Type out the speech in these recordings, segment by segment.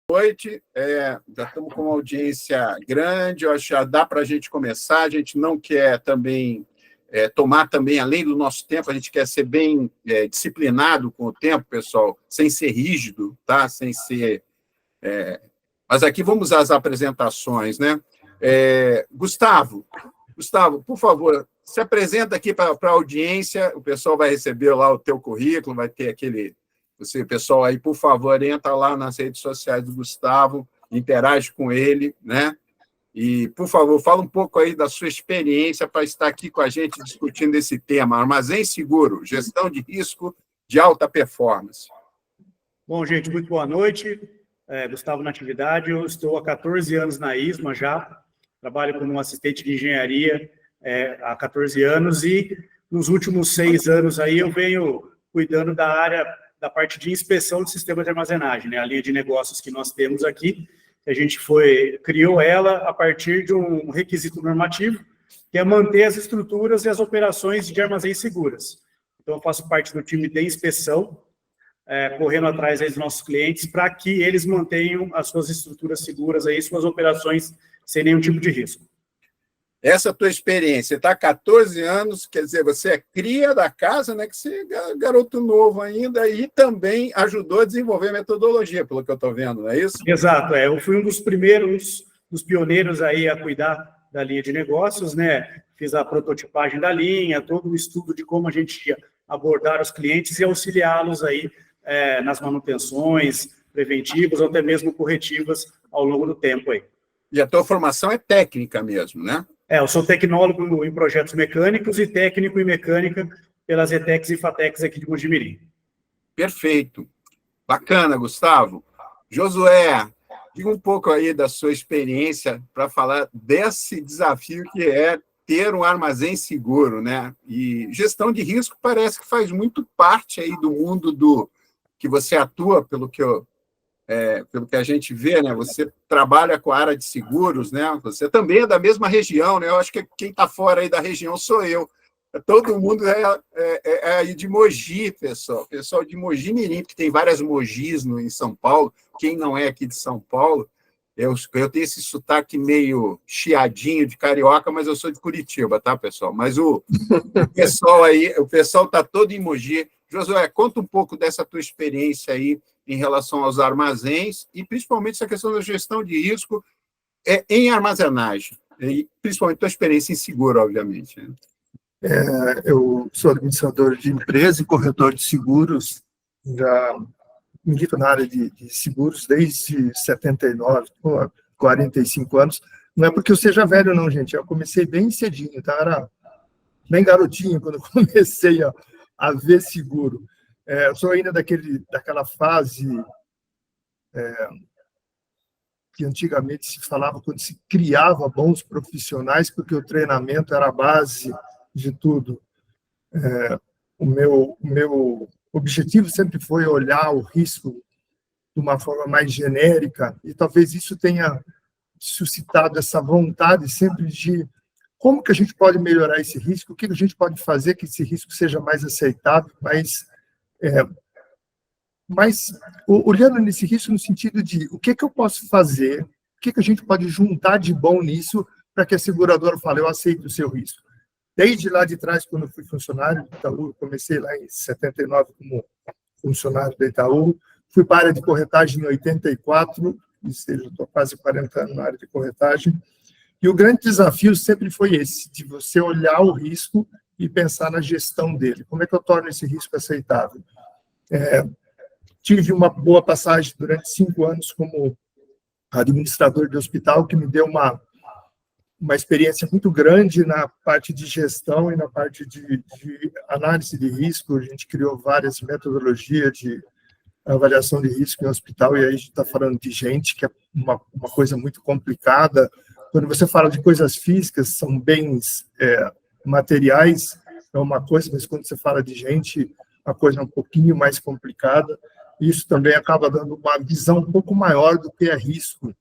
noite. Já estamos com uma audiência grande, eu acho que já dá para a gente começar. A gente não quer também tomar também, além do nosso tempo, a gente quer ser bem disciplinado com o tempo, pessoal, sem ser rígido, tá? Sem ser... Mas aqui vamos às apresentações, né? Gustavo, por favor, se apresenta aqui para a audiência, o pessoal vai receber lá o teu currículo, vai ter aquele... Você, pessoal, aí, por favor, entra lá nas redes sociais do Gustavo, interage com ele, né? E, por favor, fala um pouco aí da sua experiência para estar aqui com a gente discutindo esse tema, armazém seguro, gestão de risco de alta performance. Bom, gente, muito boa noite. Gustavo Natividade, eu estou há 14 anos na ISMA já, trabalho como assistente de engenharia há 14 anos e nos últimos 6 anos aí eu venho cuidando da área da parte de inspeção de sistemas de armazenagem, né? A linha de negócios que nós temos aqui, a gente criou ela a partir de um requisito normativo, que é manter as estruturas e as operações de armazéns seguras. Então, eu faço parte do time de inspeção, correndo atrás aí dos nossos clientes, para que eles mantenham as suas estruturas seguras, aí, suas operações sem nenhum tipo de risco. Essa tua experiência, você está há 14 anos, quer dizer, você é cria da casa, né, que você é garoto novo ainda, e também ajudou a desenvolver metodologia, pelo que eu estou vendo, não é isso? Exato, eu fui um dos primeiros, dos pioneiros aí a cuidar da linha de negócios, né, fiz a prototipagem da linha, todo o estudo de como a gente ia abordar os clientes e auxiliá-los aí nas manutenções preventivas ou até mesmo corretivas ao longo do tempo aí. E a tua formação é técnica mesmo, né? Eu sou tecnólogo em projetos mecânicos e técnico em mecânica pelas ETECs e FATECs aqui de Mojimirim. Perfeito. Bacana, Gustavo. Josué, diga um pouco aí da sua experiência para falar desse desafio que é ter um armazém seguro, né? E gestão de risco parece que faz muito parte aí do mundo que você atua, pelo que a gente vê, né? Você trabalha com a área de seguros, né? Você também é da mesma região, né? Eu acho que quem está fora aí da região sou eu. Todo mundo é aí de Mogi, pessoal. Pessoal de Mogi-mirim, porque tem várias Mogis em São Paulo. Quem não é aqui de São Paulo, eu tenho esse sotaque meio chiadinho de carioca, mas eu sou de Curitiba, tá, pessoal? Mas o pessoal está todo em Mogi. Josué, conta um pouco dessa tua experiência aí em relação aos armazéns e principalmente essa questão da gestão de risco em armazenagem, e principalmente tua experiência em seguro, obviamente. Né? Eu sou administrador de empresa e corretor de seguros, já milito na área de seguros desde 79, 45 anos. Não é porque eu seja velho, não, gente. Eu comecei bem cedinho, tá? Era bem garotinho quando eu comecei a ver seguro. Eu sou ainda daquela fase que antigamente se falava quando se criava bons profissionais, porque o treinamento era a base de tudo. O meu objetivo sempre foi olhar o risco de uma forma mais genérica, e talvez isso tenha suscitado essa vontade sempre de como que a gente pode melhorar esse risco, o que a gente pode fazer que esse risco seja mais aceitável, mas olhando nesse risco no sentido de o que eu posso fazer, o que a gente pode juntar de bom nisso para que a seguradora fale, eu aceito o seu risco. Desde lá de trás, quando eu fui funcionário do Itaú, comecei lá em 79 como funcionário do Itaú, fui para a área de corretagem em 84, ou seja, estou quase 40 anos na área de corretagem, e o grande desafio sempre foi esse, de você olhar o risco e pensar na gestão dele. Como é que eu torno esse risco aceitável? Tive uma boa passagem durante 5 anos como administrador de hospital, que me deu uma experiência muito grande na parte de gestão e na parte de análise de risco. A gente criou várias metodologias de avaliação de risco em hospital, e aí a gente está falando de gente, que é uma coisa muito complicada. Quando você fala de coisas físicas, são bens materiais, é uma coisa, mas quando você fala de gente, a coisa é um pouquinho mais complicada. Isso também acaba dando uma visão um pouco maior do que é risco.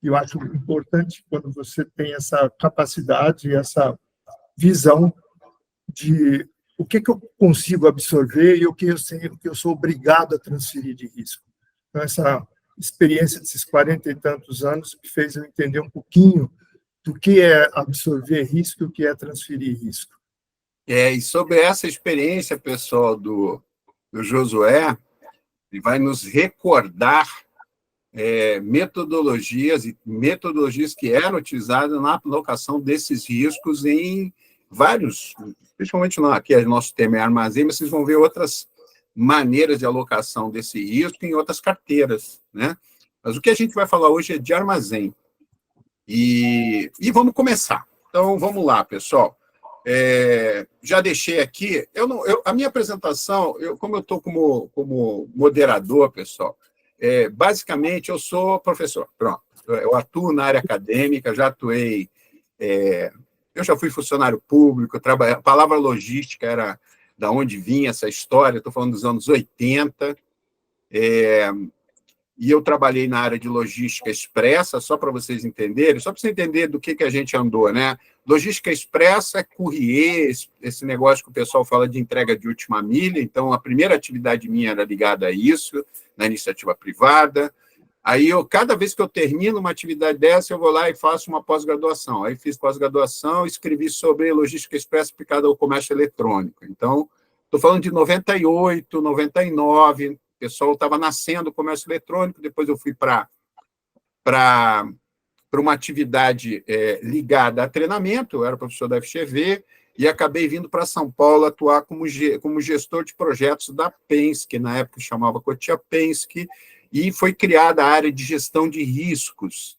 E eu acho importante quando você tem essa capacidade e essa visão de o que eu consigo absorver e o que eu sou obrigado a transferir de risco. Então, experiência desses 40 e tantos anos que fez eu entender um pouquinho do que é absorver risco e o que é transferir risco. E sobre essa experiência, pessoal, do Josué, ele vai nos recordar metodologias que eram utilizadas na alocação desses riscos em vários, principalmente aqui nosso tema é armazém, mas vocês vão ver outras maneiras de alocação desse risco em outras carteiras, né? Mas o que a gente vai falar hoje é de armazém. E vamos começar. Então, vamos lá, pessoal. Já deixei aqui, a minha apresentação, como eu estou como moderador, pessoal, basicamente eu sou professor, pronto. Eu atuo na área acadêmica, já atuei, eu já fui funcionário público, a palavra logística era da onde vinha essa história, estou falando dos anos 80, e eu trabalhei na área de logística expressa, só para vocês entenderem, só para você entender do que a gente andou, né? Logística expressa é courrier, esse negócio que o pessoal fala de entrega de última milha, então a primeira atividade minha era ligada a isso, na iniciativa privada. Aí, cada vez que eu termino uma atividade dessa, eu vou lá e faço uma pós-graduação. Aí fiz pós-graduação, escrevi sobre logística expressa aplicada ao comércio eletrônico. Então, estou falando de 98, 99, o pessoal estava nascendo o comércio eletrônico, depois eu fui para uma atividade ligada a treinamento, eu era professor da FGV, e acabei vindo para São Paulo atuar como gestor de projetos da Penske, na época chamava Cotia Penske, e foi criada a área de gestão de riscos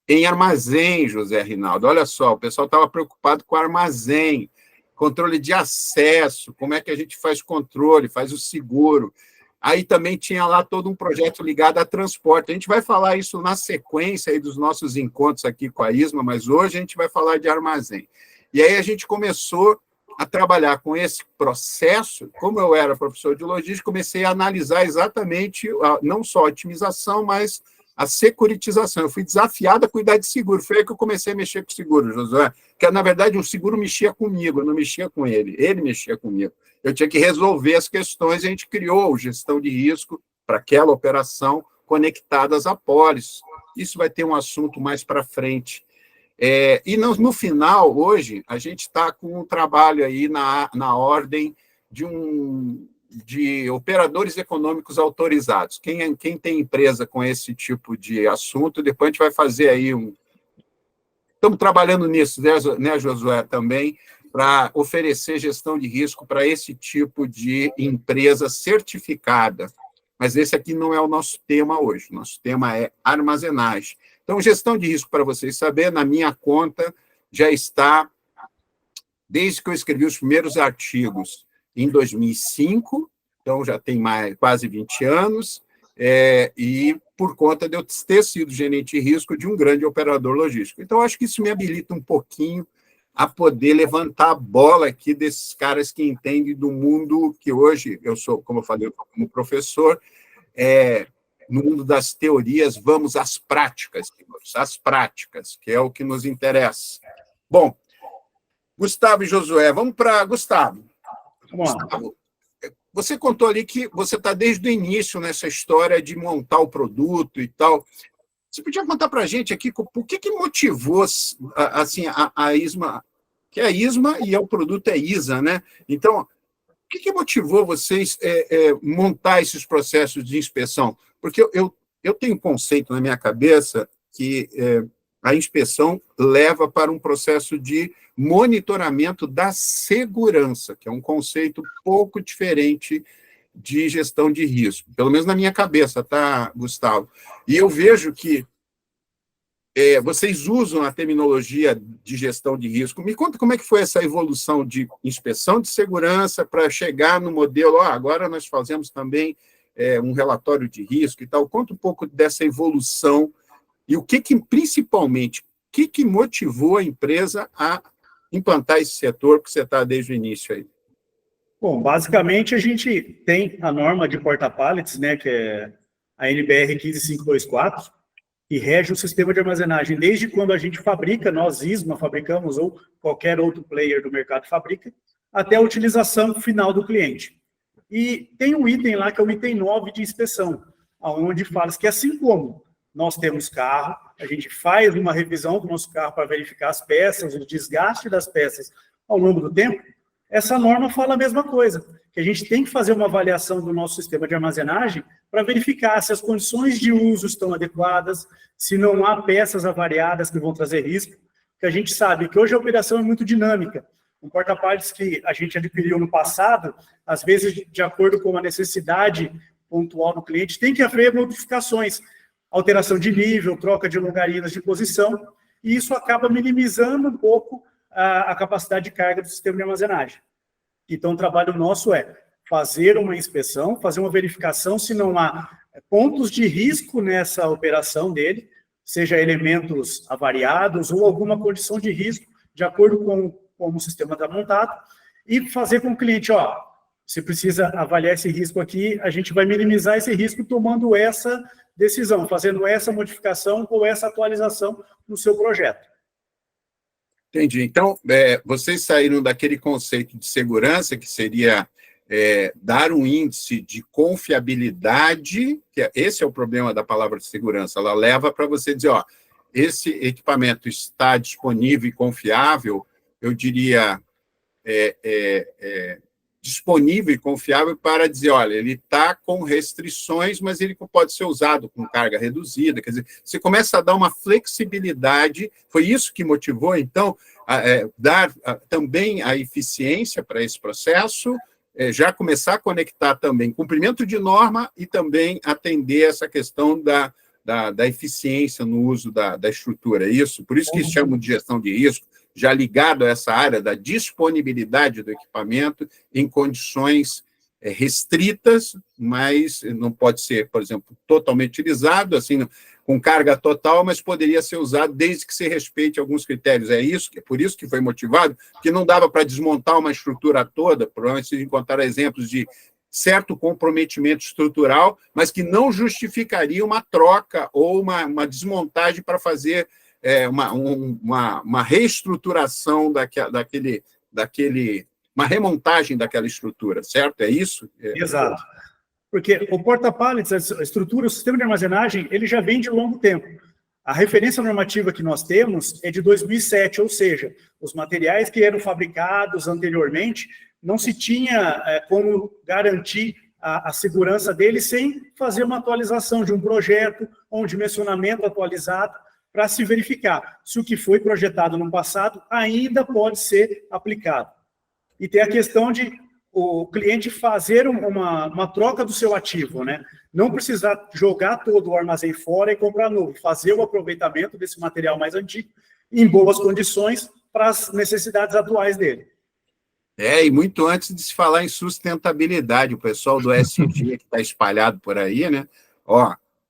em armazém, José Rinaldo. Olha só, o pessoal estava preocupado com armazém, controle de acesso, como é que a gente faz controle, faz o seguro. Aí também tinha lá todo um projeto ligado a transporte. A gente vai falar isso na sequência aí dos nossos encontros aqui com a ISMA, mas hoje a gente vai falar de armazém. E aí a gente começou a trabalhar com esse processo. Como eu era professor de logística, comecei a analisar exatamente não só a otimização, mas a securitização. Eu fui desafiado a cuidar de seguro. Foi aí que eu comecei a mexer com seguro, Josué. Porque, na verdade, o seguro mexia comigo, eu não mexia com ele. Ele mexia comigo. Eu tinha que resolver as questões, e a gente criou gestão de risco para aquela operação conectadas a pólices. Isso vai ter um assunto mais para frente. E no final, hoje, a gente está com um trabalho aí na ordem de operadores econômicos autorizados. Quem tem empresa com esse tipo de assunto, depois a gente vai fazer aí Estamos trabalhando nisso, né, Josué, também, para oferecer gestão de risco para esse tipo de empresa certificada. Mas esse aqui não é o nosso tema hoje. Nosso tema é armazenagem. Então, gestão de risco, para vocês saberem, na minha conta já está, desde que eu escrevi os primeiros artigos em 2005, então já tem quase 20 anos, e por conta de eu ter sido gerente de risco de um grande operador logístico. Então, acho que isso me habilita um pouquinho a poder levantar a bola aqui desses caras que entendem do mundo que hoje, eu sou, como eu falei, como professor, no mundo das teorias, vamos às práticas, que é o que nos interessa. Bom, Gustavo e Josué, vamos para Gustavo. Gustavo, você contou ali que você está desde o início nessa história de montar o produto e tal. Você podia contar para a gente aqui por que motivou assim, a ISMA, que é a ISMA e o produto é ISA, né? Então, o que motivou vocês montar esses processos de inspeção? Porque eu tenho um conceito na minha cabeça que a inspeção leva para um processo de monitoramento da segurança, que é um conceito pouco diferente de gestão de risco, pelo menos na minha cabeça, tá, Gustavo? E eu vejo que vocês usam a terminologia de gestão de risco. Me conta como é que foi essa evolução de inspeção de segurança para chegar no modelo, agora nós fazemos também um relatório de risco e tal. Conta um pouco dessa evolução e principalmente, o que motivou a empresa a implantar esse setor que você está desde o início aí? Bom, basicamente a gente tem a norma de porta-pallets, né, que é a NBR 15524, que rege o sistema de armazenagem desde quando a gente fabrica, nós ISMA fabricamos, ou qualquer outro player do mercado fabrica, até a utilização final do cliente. E tem um item lá, que é o item 9 de inspeção, onde fala que assim como nós temos carro, a gente faz uma revisão do nosso carro para verificar as peças, o desgaste das peças ao longo do tempo, essa norma fala a mesma coisa, que a gente tem que fazer uma avaliação do nosso sistema de armazenagem para verificar se as condições de uso estão adequadas, se não há peças avariadas que vão trazer risco, porque a gente sabe que hoje a operação é muito dinâmica. Um porta-palets que a gente adquiriu no passado, às vezes, de acordo com a necessidade pontual do cliente, tem que haver modificações, alteração de nível, troca de longarinas de posição, e isso acaba minimizando um pouco a capacidade de carga do sistema de armazenagem. Então, o trabalho nosso é fazer uma inspeção, fazer uma verificação se não há pontos de risco nessa operação dele, seja elementos avariados ou alguma condição de risco, de acordo com como o sistema está montado, e fazer com o cliente, você precisa avaliar esse risco aqui, a gente vai minimizar esse risco tomando essa decisão, fazendo essa modificação ou essa atualização no seu projeto. Entendi. Então, vocês saíram daquele conceito de segurança, que seria dar um índice de confiabilidade, que esse é o problema da palavra de segurança, ela leva para você dizer, esse equipamento está disponível e confiável, eu diria, disponível e confiável para dizer, olha, ele está com restrições, mas ele pode ser usado com carga reduzida, quer dizer, você começa a dar uma flexibilidade, foi isso que motivou, então, dar também a eficiência para esse processo, já começar a conectar também cumprimento de norma e também atender essa questão da eficiência no uso da estrutura, é isso? Por isso que chamam de gestão de risco, já ligado a essa área da disponibilidade do equipamento em condições restritas, mas não pode ser, por exemplo, totalmente utilizado, assim, com carga total, mas poderia ser usado desde que se respeite alguns critérios. É por isso que foi motivado, porque não dava para desmontar uma estrutura toda, provavelmente se encontrar exemplos de certo comprometimento estrutural, mas que não justificaria uma troca ou uma desmontagem para fazer uma reestruturação uma remontagem daquela estrutura, certo? É isso? Exato. Porque o porta-pallets, a estrutura, o sistema de armazenagem, ele já vem de longo tempo. A referência normativa que nós temos é de 2007, ou seja, os materiais que eram fabricados anteriormente, não se tinha como garantir a segurança deles sem fazer uma atualização de um projeto ou um dimensionamento atualizado, para se verificar se o que foi projetado no passado ainda pode ser aplicado. E tem a questão de o cliente fazer uma troca do seu ativo, né? Não precisar jogar todo o armazém fora e comprar novo, fazer o aproveitamento desse material mais antigo em boas condições para as necessidades atuais dele. E muito antes de se falar em sustentabilidade, o pessoal do SG que está espalhado por aí, né?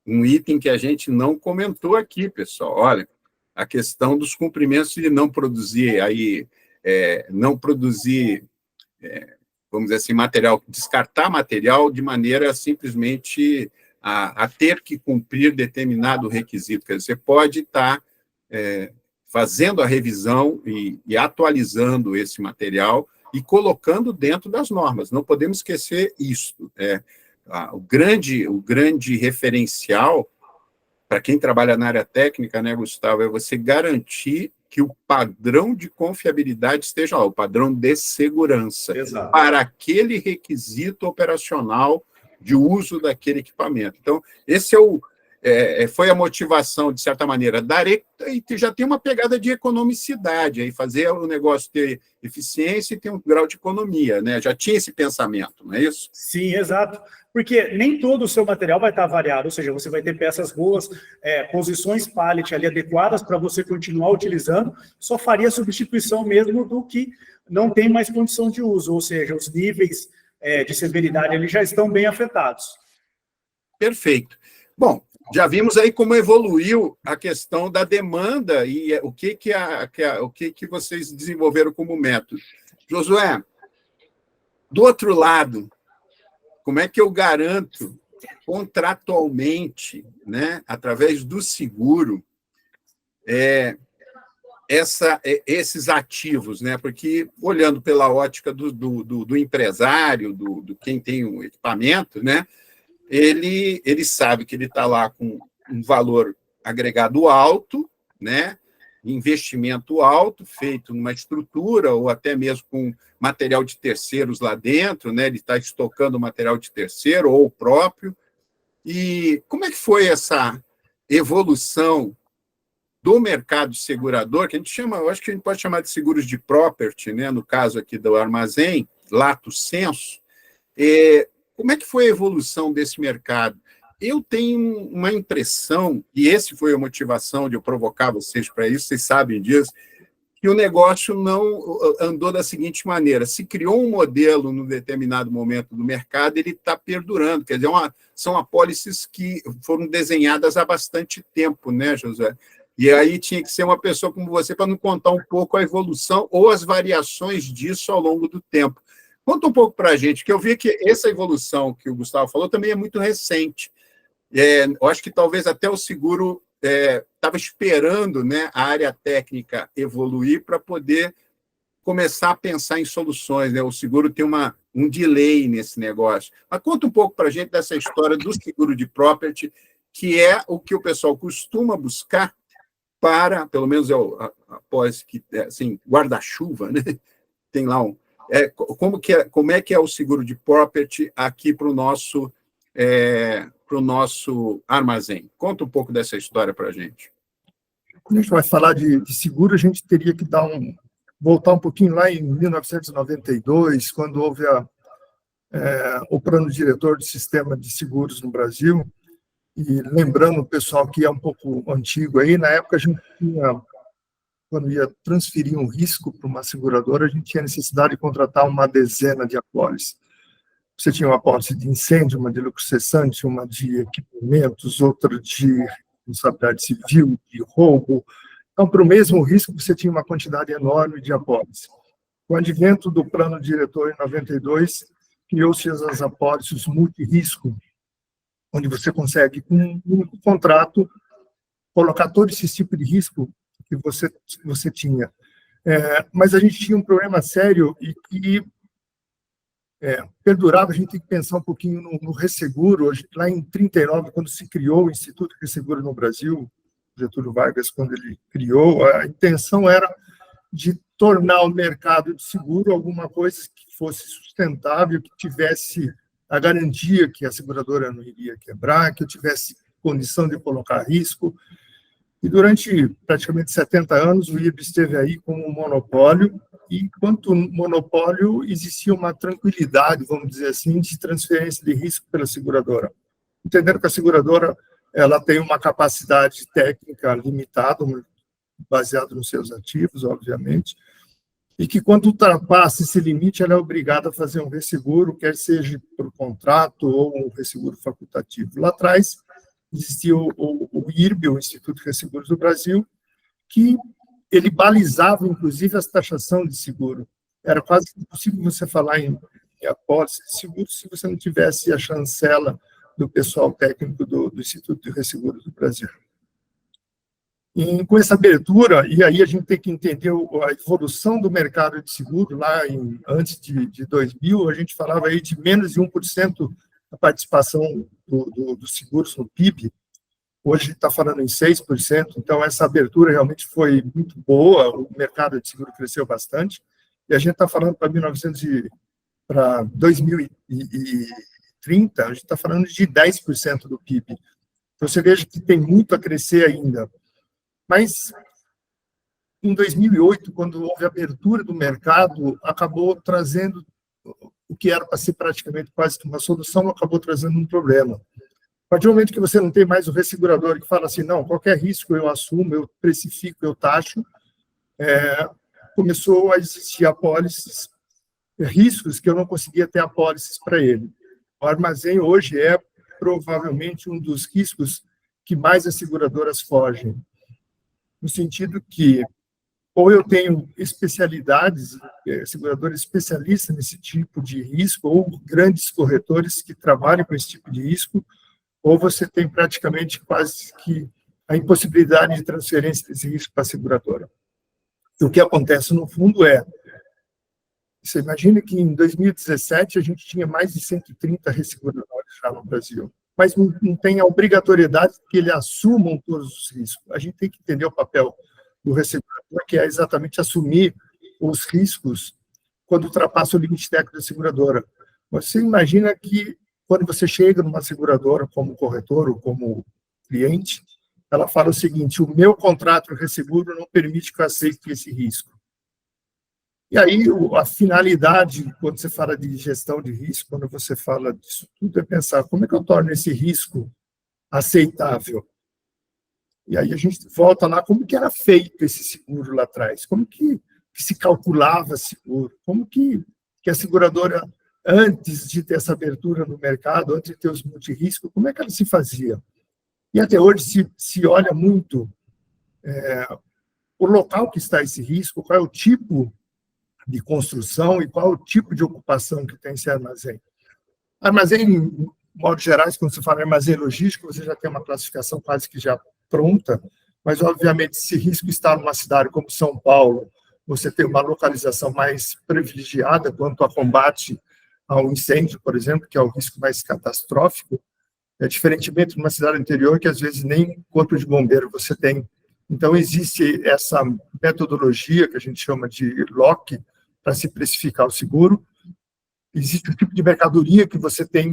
Um item que a gente não comentou aqui, pessoal. Olha, a questão dos cumprimentos de não produzir vamos dizer assim, descartar material de maneira simplesmente a ter que cumprir determinado requisito. Quer dizer, você pode estar fazendo a revisão e atualizando esse material e colocando dentro das normas. Não podemos esquecer isso. O grande referencial para quem trabalha na área técnica, né, Gustavo, é você garantir que o padrão de confiabilidade esteja lá, o padrão de segurança. Exato. Para aquele requisito operacional de uso daquele equipamento. Então, esse foi a motivação, de certa maneira, e já tem uma pegada de economicidade, aí fazer o negócio ter eficiência e ter um grau de economia, né? Já tinha esse pensamento, não é isso? Sim, exato. Porque nem todo o seu material vai estar variado, ou seja, você vai ter peças boas, posições pallet ali adequadas para você continuar utilizando, só faria substituição mesmo do que não tem mais condição de uso, ou seja, os níveis de severidade ali já estão bem afetados. Perfeito. Bom, já vimos aí como evoluiu a questão da demanda e o que vocês desenvolveram como método. Josué, do outro lado, como é que eu garanto contratualmente, né, através do seguro, esses ativos, né? Porque, olhando pela ótica do empresário, do quem tem um equipamento, né, ele sabe que ele está lá com um valor agregado alto, né? Investimento alto, feito numa estrutura, ou até mesmo com material de terceiros lá dentro, né? Ele está estocando material de terceiro ou o próprio. E como é que foi essa evolução do mercado segurador, que a gente chama, eu acho que a gente pode chamar de seguros de property, né? No caso aqui do armazém, lato sensu. Como é que foi a evolução desse mercado? Eu tenho uma impressão, e esse foi a motivação de eu provocar vocês para isso, vocês sabem disso, que o negócio não andou da seguinte maneira: se criou um modelo num determinado momento do mercado, ele está perdurando, quer dizer, são apólices que foram desenhadas há bastante tempo, né, José? E aí tinha que ser uma pessoa como você para nos contar um pouco a evolução ou as variações disso ao longo do tempo. Conta um pouco para a gente, que eu vi que essa evolução que o Gustavo falou também é muito recente. Eu acho que talvez até o seguro estava esperando, né, a área técnica evoluir para poder começar a pensar em soluções, né? O seguro tem um delay nesse negócio. Mas conta um pouco para a gente dessa história do seguro de property, que é o que o pessoal costuma buscar para, pelo menos após que, assim, guarda-chuva, né? Tem lá como é que é o seguro de property aqui para o nosso armazém. Conta um pouco dessa história para a gente. Quando a gente vai falar de seguro, a gente teria que voltar um pouquinho lá em 1992, quando houve o plano diretor do sistema de seguros no Brasil. E lembrando o pessoal que é um pouco antigo aí, na época a gente tinha, quando ia transferir um risco para uma seguradora, a gente tinha necessidade de contratar uma dezena de apólices. Você tinha uma apólice de incêndio, uma de lucro cessante, uma de equipamentos, outra de responsabilidade civil, de roubo. Então, para o mesmo risco, você tinha uma quantidade enorme de apólices. Com o advento do plano diretor em 92, criou-se as apólices multirisco, onde você consegue, com um único contrato, colocar todo esse tipo de risco que você tinha. Mas a gente tinha um problema sério e perdurava. A gente tem que pensar um pouquinho no resseguro. Lá em 1939, quando se criou o Instituto de Resseguro no Brasil, Getúlio Vargas, quando ele criou, a intenção era de tornar o mercado de seguro alguma coisa que fosse sustentável, que tivesse a garantia que a seguradora não iria quebrar, que eu tivesse condição de colocar risco. E durante praticamente 70 anos, o IRB esteve aí como um monopólio, e enquanto monopólio, existia uma tranquilidade, vamos dizer assim, de transferência de risco pela seguradora. Entendendo que a seguradora ela tem uma capacidade técnica limitada, baseada nos seus ativos, obviamente, e que quando ultrapassa esse limite, ela é obrigada a fazer um resseguro, quer seja por contrato ou um resseguro facultativo. Lá atrás, existia o IRB, o Instituto de Resseguros do Brasil, que ele balizava, inclusive, a taxação de seguro. Era quase impossível você falar em apólice de seguro se você não tivesse a chancela do pessoal técnico do Instituto de Resseguros do Brasil. E com essa abertura, e aí a gente tem que entender a evolução do mercado de seguro, lá antes de 2000, a gente falava aí de menos de 1% da participação dos seguros no PIB. Hoje está falando em 6%, então essa abertura realmente foi muito boa, o mercado de seguro cresceu bastante, e a gente está falando para 2030, a gente está falando de 10% do PIB. Então você veja que tem muito a crescer ainda. Mas, em 2008, quando houve a abertura do mercado, acabou trazendo o que era para ser praticamente quase que uma solução, acabou trazendo um problema. A partir do momento que você não tem mais o ressegurador que fala assim, não, qualquer risco eu assumo, eu precifico, eu taxo, começou a existir apólices, riscos que eu não conseguia ter apólices para ele. O armazém hoje é provavelmente um dos riscos que mais as seguradoras fogem, no sentido que ou eu tenho especialidades, seguradores especialistas nesse tipo de risco, ou grandes corretores que trabalham com esse tipo de risco, ou você tem praticamente quase que a impossibilidade de transferência desse risco para a seguradora. E o que acontece, no fundo, você imagina que em 2017 a gente tinha mais de 130 resseguradoras já no Brasil. mas não tem a obrigatoriedade que ele assumam todos os riscos. A gente tem que entender o papel do ressegurador, que é exatamente assumir os riscos quando ultrapassa o limite técnico da seguradora. Você imagina que quando você chega numa seguradora como corretor ou como cliente, ela fala o seguinte: o meu contrato de resseguro não permite que eu aceite esse risco. E aí, a finalidade, quando você fala de gestão de risco, quando você fala disso tudo, é pensar como é que eu torno esse risco aceitável. E aí a gente volta lá, como que era feito esse seguro lá atrás? Como que se calculava seguro? Como que a seguradora, antes de ter essa abertura no mercado, antes de ter os multirriscos, como é que ela se fazia? E até hoje se olha muito o local que está esse risco, qual é o tipo de construção e qual é o tipo de ocupação que tem esse armazém. Armazém, em modo geral, quando você fala armazém logístico, você já tem uma classificação quase que já pronta, mas, obviamente, se risco está numa cidade como São Paulo, você tem uma localização mais privilegiada quanto a combate ao incêndio, por exemplo, que é o risco mais catastrófico, diferentemente de uma cidade interior, que às vezes nem corpo de bombeiro você tem. Então, existe essa metodologia que a gente chama de LOC, para se precificar o seguro. Existe o tipo de mercadoria que você tem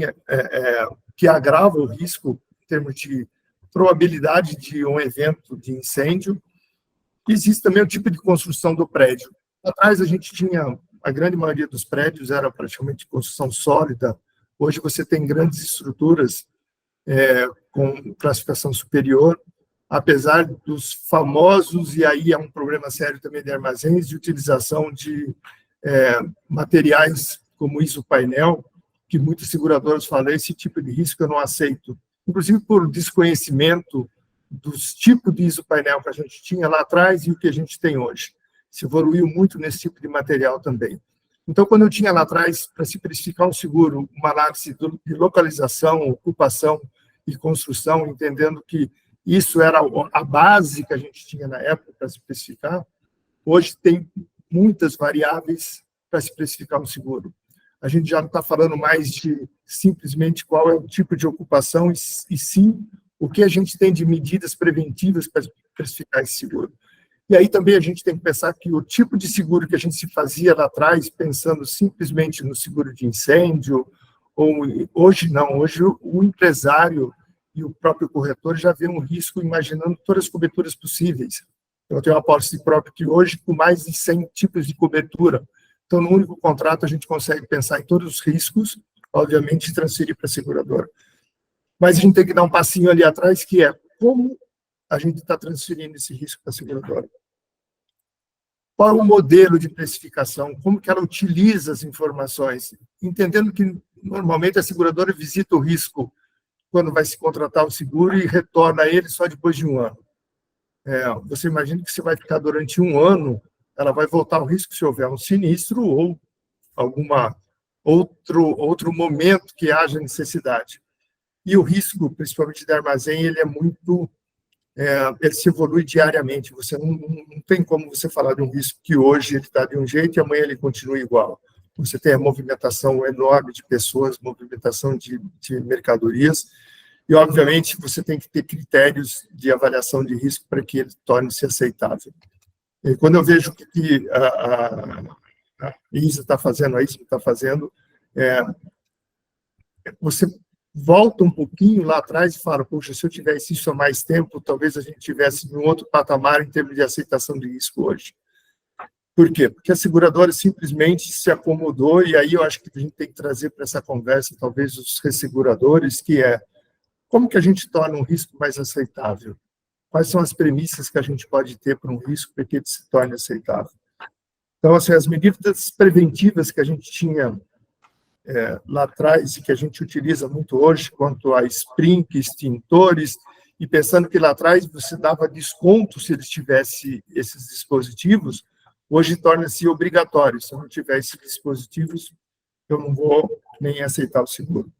que agrava o risco em termos de probabilidade de um evento de incêndio. Existe também o tipo de construção do prédio. Atrás a gente tinha, a grande maioria dos prédios era praticamente construção sólida. Hoje você tem grandes estruturas com classificação superior, apesar dos famosos, e aí é um problema sério também de armazéns, de utilização de materiais como isopainel, que muitas seguradoras falam, esse tipo de risco eu não aceito. Inclusive por desconhecimento dos tipos de isopainel que a gente tinha lá atrás e o que a gente tem hoje. Se evoluiu muito nesse tipo de material também. Então, quando eu tinha lá atrás, para se precificar um seguro, uma análise de localização, ocupação e construção, entendendo que isso era a base que a gente tinha na época para se precificar, hoje tem muitas variáveis para se precificar um seguro. A gente já não está falando mais de simplesmente qual é o tipo de ocupação, e sim o que a gente tem de medidas preventivas para precificar esse seguro. E aí também a gente tem que pensar que o tipo de seguro que a gente se fazia lá atrás, pensando simplesmente no seguro de incêndio, hoje não, hoje o empresário e o próprio corretor já vê um risco imaginando todas as coberturas possíveis. Eu tenho uma apólice própria que hoje, com mais de 100 tipos de cobertura. Então, no único contrato, a gente consegue pensar em todos os riscos, obviamente, e transferir para a seguradora. Mas a gente tem que dar um passinho ali atrás, que é como a gente está transferindo esse risco para a seguradora. Qual é o modelo de precificação? Como que ela utiliza as informações? Entendendo que, normalmente, a seguradora visita o risco quando vai se contratar o seguro e retorna a ele só depois de um ano. Você imagina que você vai ficar durante um ano, ela vai voltar ao risco se houver um sinistro ou outro momento que haja necessidade. E o risco, principalmente de armazém, ele é muito... ele se evolui diariamente. Você não tem como você falar de um risco que hoje ele está de um jeito e amanhã ele continua igual. Você tem a movimentação enorme de pessoas, movimentação de mercadorias, e, obviamente, você tem que ter critérios de avaliação de risco para que ele torne-se aceitável. E quando eu vejo o que a ISA está fazendo, a ISMA está fazendo, você volta um pouquinho lá atrás e fala, poxa, se eu tivesse isso há mais tempo, talvez a gente tivesse em outro patamar em termos de aceitação de risco hoje. Por quê? Porque a seguradora simplesmente se acomodou, e aí eu acho que a gente tem que trazer para essa conversa, talvez, os resseguradores, que como que a gente torna um risco mais aceitável? Quais são as premissas que a gente pode ter para um risco para que ele se torne aceitável? Então, assim, as medidas preventivas que a gente tinha lá atrás e que a gente utiliza muito hoje, quanto a sprink, extintores, e pensando que lá atrás você dava desconto se eles tivessem esses dispositivos, hoje torna-se obrigatório. Se eu não tiver esses dispositivos, eu não vou nem aceitar o seguro.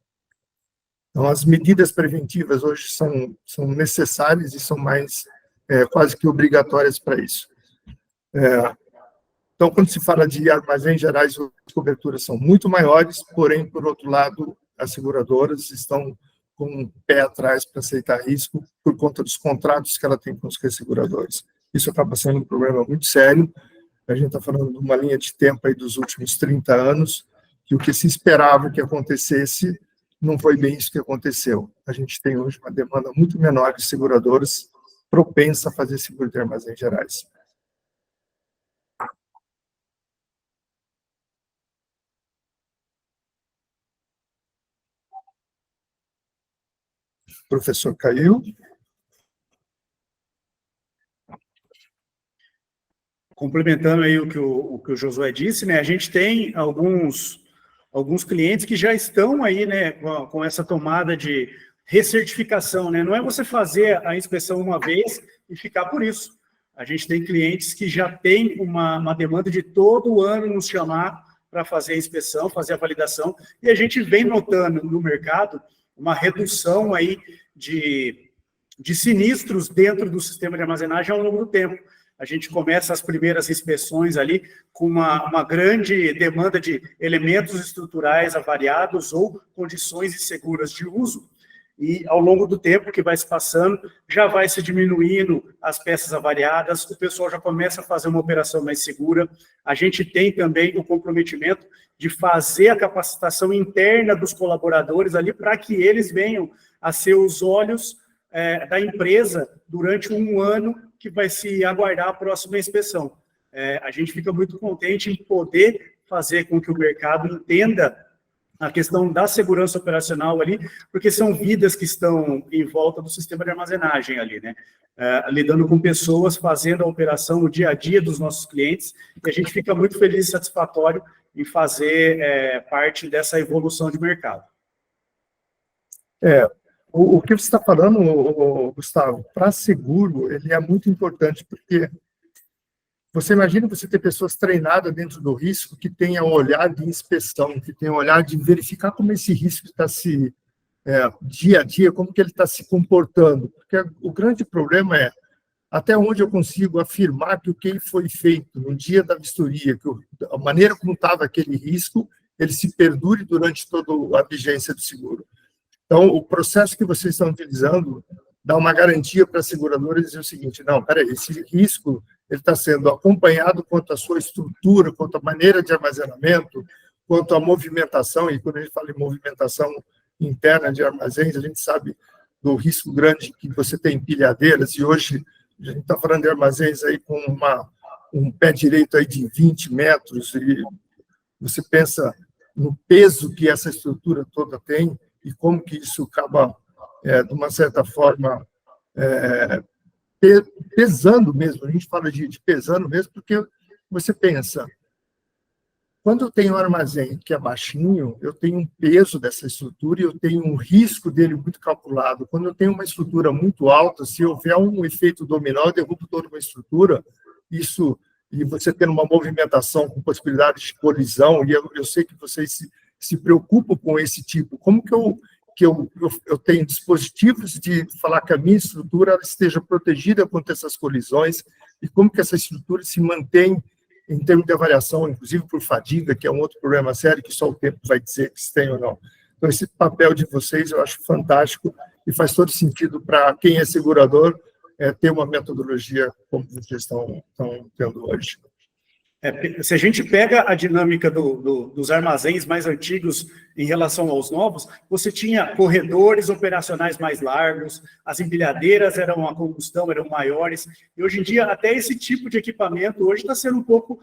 Então, as medidas preventivas hoje são necessárias e são mais quase que obrigatórias para isso. Então, quando se fala de armazéns gerais, as coberturas são muito maiores, porém, por outro lado, as seguradoras estão com um pé atrás para aceitar risco por conta dos contratos que ela tem com os resseguradores. Isso acaba sendo um problema muito sério. A gente está falando de uma linha de tempo aí dos últimos 30 anos, que o que se esperava que acontecesse não foi bem isso que aconteceu. A gente tem hoje uma demanda muito menor de seguradoras propensa a fazer seguro de armazéns gerais. O professor caiu. Complementando aí o que o Josué disse, né, a gente tem alguns clientes que já estão aí, né, com essa tomada de recertificação, né, não é você fazer a inspeção uma vez e ficar por isso. A gente tem clientes que já têm uma demanda de todo ano nos chamar para fazer a inspeção, fazer a validação, e a gente vem notando no mercado uma redução aí de sinistros dentro do sistema de armazenagem ao longo do tempo. A gente começa as primeiras inspeções ali com uma grande demanda de elementos estruturais avariados ou condições inseguras de uso, e ao longo do tempo que vai se passando, já vai se diminuindo as peças avariadas, o pessoal já começa a fazer uma operação mais segura. A gente tem também o comprometimento de fazer a capacitação interna dos colaboradores ali para que eles venham a ser os olhos da empresa durante um ano que vai se aguardar a próxima inspeção. A gente fica muito contente em poder fazer com que o mercado entenda a questão da segurança operacional ali, porque são vidas que estão em volta do sistema de armazenagem ali, né? Lidando com pessoas, fazendo a operação no dia a dia dos nossos clientes, e a gente fica muito feliz e satisfatório em fazer parte dessa evolução de mercado. O que você está falando, Gustavo, para seguro, ele é muito importante, porque você imagina você ter pessoas treinadas dentro do risco que tenham um olhar de inspeção, que tenham um olhar de verificar como esse risco está se, dia a dia, como que ele está se comportando. Porque o grande problema é até onde eu consigo afirmar que o que foi feito no dia da vistoria, que a maneira como estava aquele risco, ele se perdure durante toda a vigência do seguro. Então, o processo que vocês estão utilizando dá uma garantia para a seguradora dizer o seguinte: não, peraí, esse risco ele está sendo acompanhado quanto à sua estrutura, quanto à maneira de armazenamento, quanto à movimentação, e quando a gente fala em movimentação interna de armazéns, a gente sabe do risco grande que você tem em pilhadeiras, e hoje a gente está falando de armazéns aí com um pé direito aí de 20 metros, e você pensa no peso que essa estrutura toda tem, e como que isso acaba, de uma certa forma, pesando mesmo. A gente fala de pesando mesmo, porque você pensa, quando eu tenho um armazém que é baixinho, eu tenho um peso dessa estrutura e eu tenho um risco dele muito calculado. Quando eu tenho uma estrutura muito alta, se houver um efeito dominó, eu derrubo toda uma estrutura, e você tendo uma movimentação com possibilidade de colisão, e eu sei que vocês se preocupam com esse tipo. Como que eu tenho dispositivos de falar que a minha estrutura esteja protegida contra essas colisões, e como que essa estrutura se mantém em termos de avaliação, inclusive por fadiga, que é um outro problema sério que só o tempo vai dizer se tem ou não. Então, esse papel de vocês eu acho fantástico e faz todo sentido para quem é segurador ter uma metodologia como vocês estão tendo hoje. Se a gente pega a dinâmica dos armazéns mais antigos em relação aos novos, você tinha corredores operacionais mais largos, as empilhadeiras eram a combustão, eram maiores, e hoje em dia até esse tipo de equipamento hoje está sendo um pouco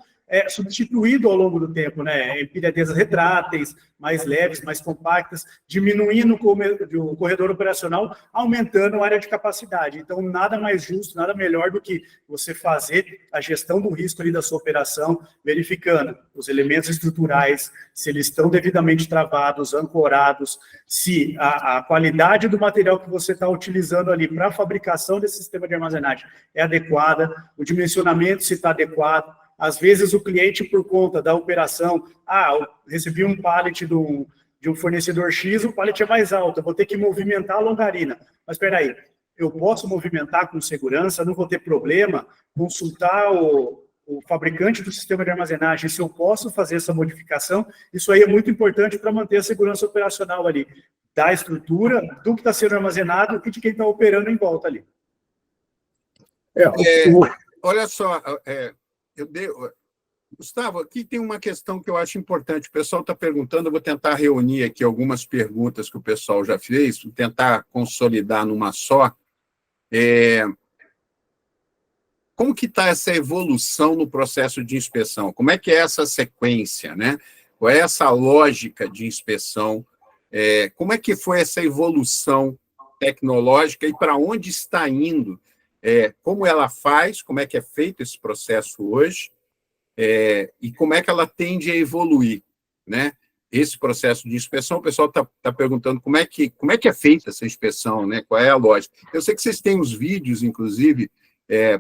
substituído ao longo do tempo, né? Empilhadeiras retráteis, mais leves, mais compactas, diminuindo o corredor operacional, aumentando a área de capacidade. Então, nada mais justo, nada melhor do que você fazer a gestão do risco ali da sua operação, verificando os elementos estruturais, se eles estão devidamente travados, ancorados, se a qualidade do material que você está utilizando ali para a fabricação desse sistema de armazenagem é adequada, o dimensionamento se está adequado. Às vezes o cliente, por conta da operação, eu recebi um pallet de um fornecedor X, o pallet é mais alto, eu vou ter que movimentar a longarina. Mas espera aí, eu posso movimentar com segurança, não vou ter problema, consultar o fabricante do sistema de armazenagem, se eu posso fazer essa modificação. Isso aí é muito importante para manter a segurança operacional ali. da estrutura, do que está sendo armazenado e de quem está operando em volta ali. Olha só, Gustavo, aqui tem uma questão que eu acho importante. O pessoal está perguntando, eu vou tentar reunir aqui algumas perguntas que o pessoal já fez, tentar consolidar numa só. Como que está essa evolução no processo de inspeção? Como é que é essa sequência, né? Qual é essa lógica de inspeção? Como é que foi essa evolução tecnológica e para onde está indo? Como ela faz, como é que é feito esse processo hoje? E como é que ela tende a evoluir, né? Esse processo de inspeção, o pessoal está perguntando como é que é feita essa inspeção, né? Qual é a lógica? Eu sei que vocês têm os vídeos, inclusive,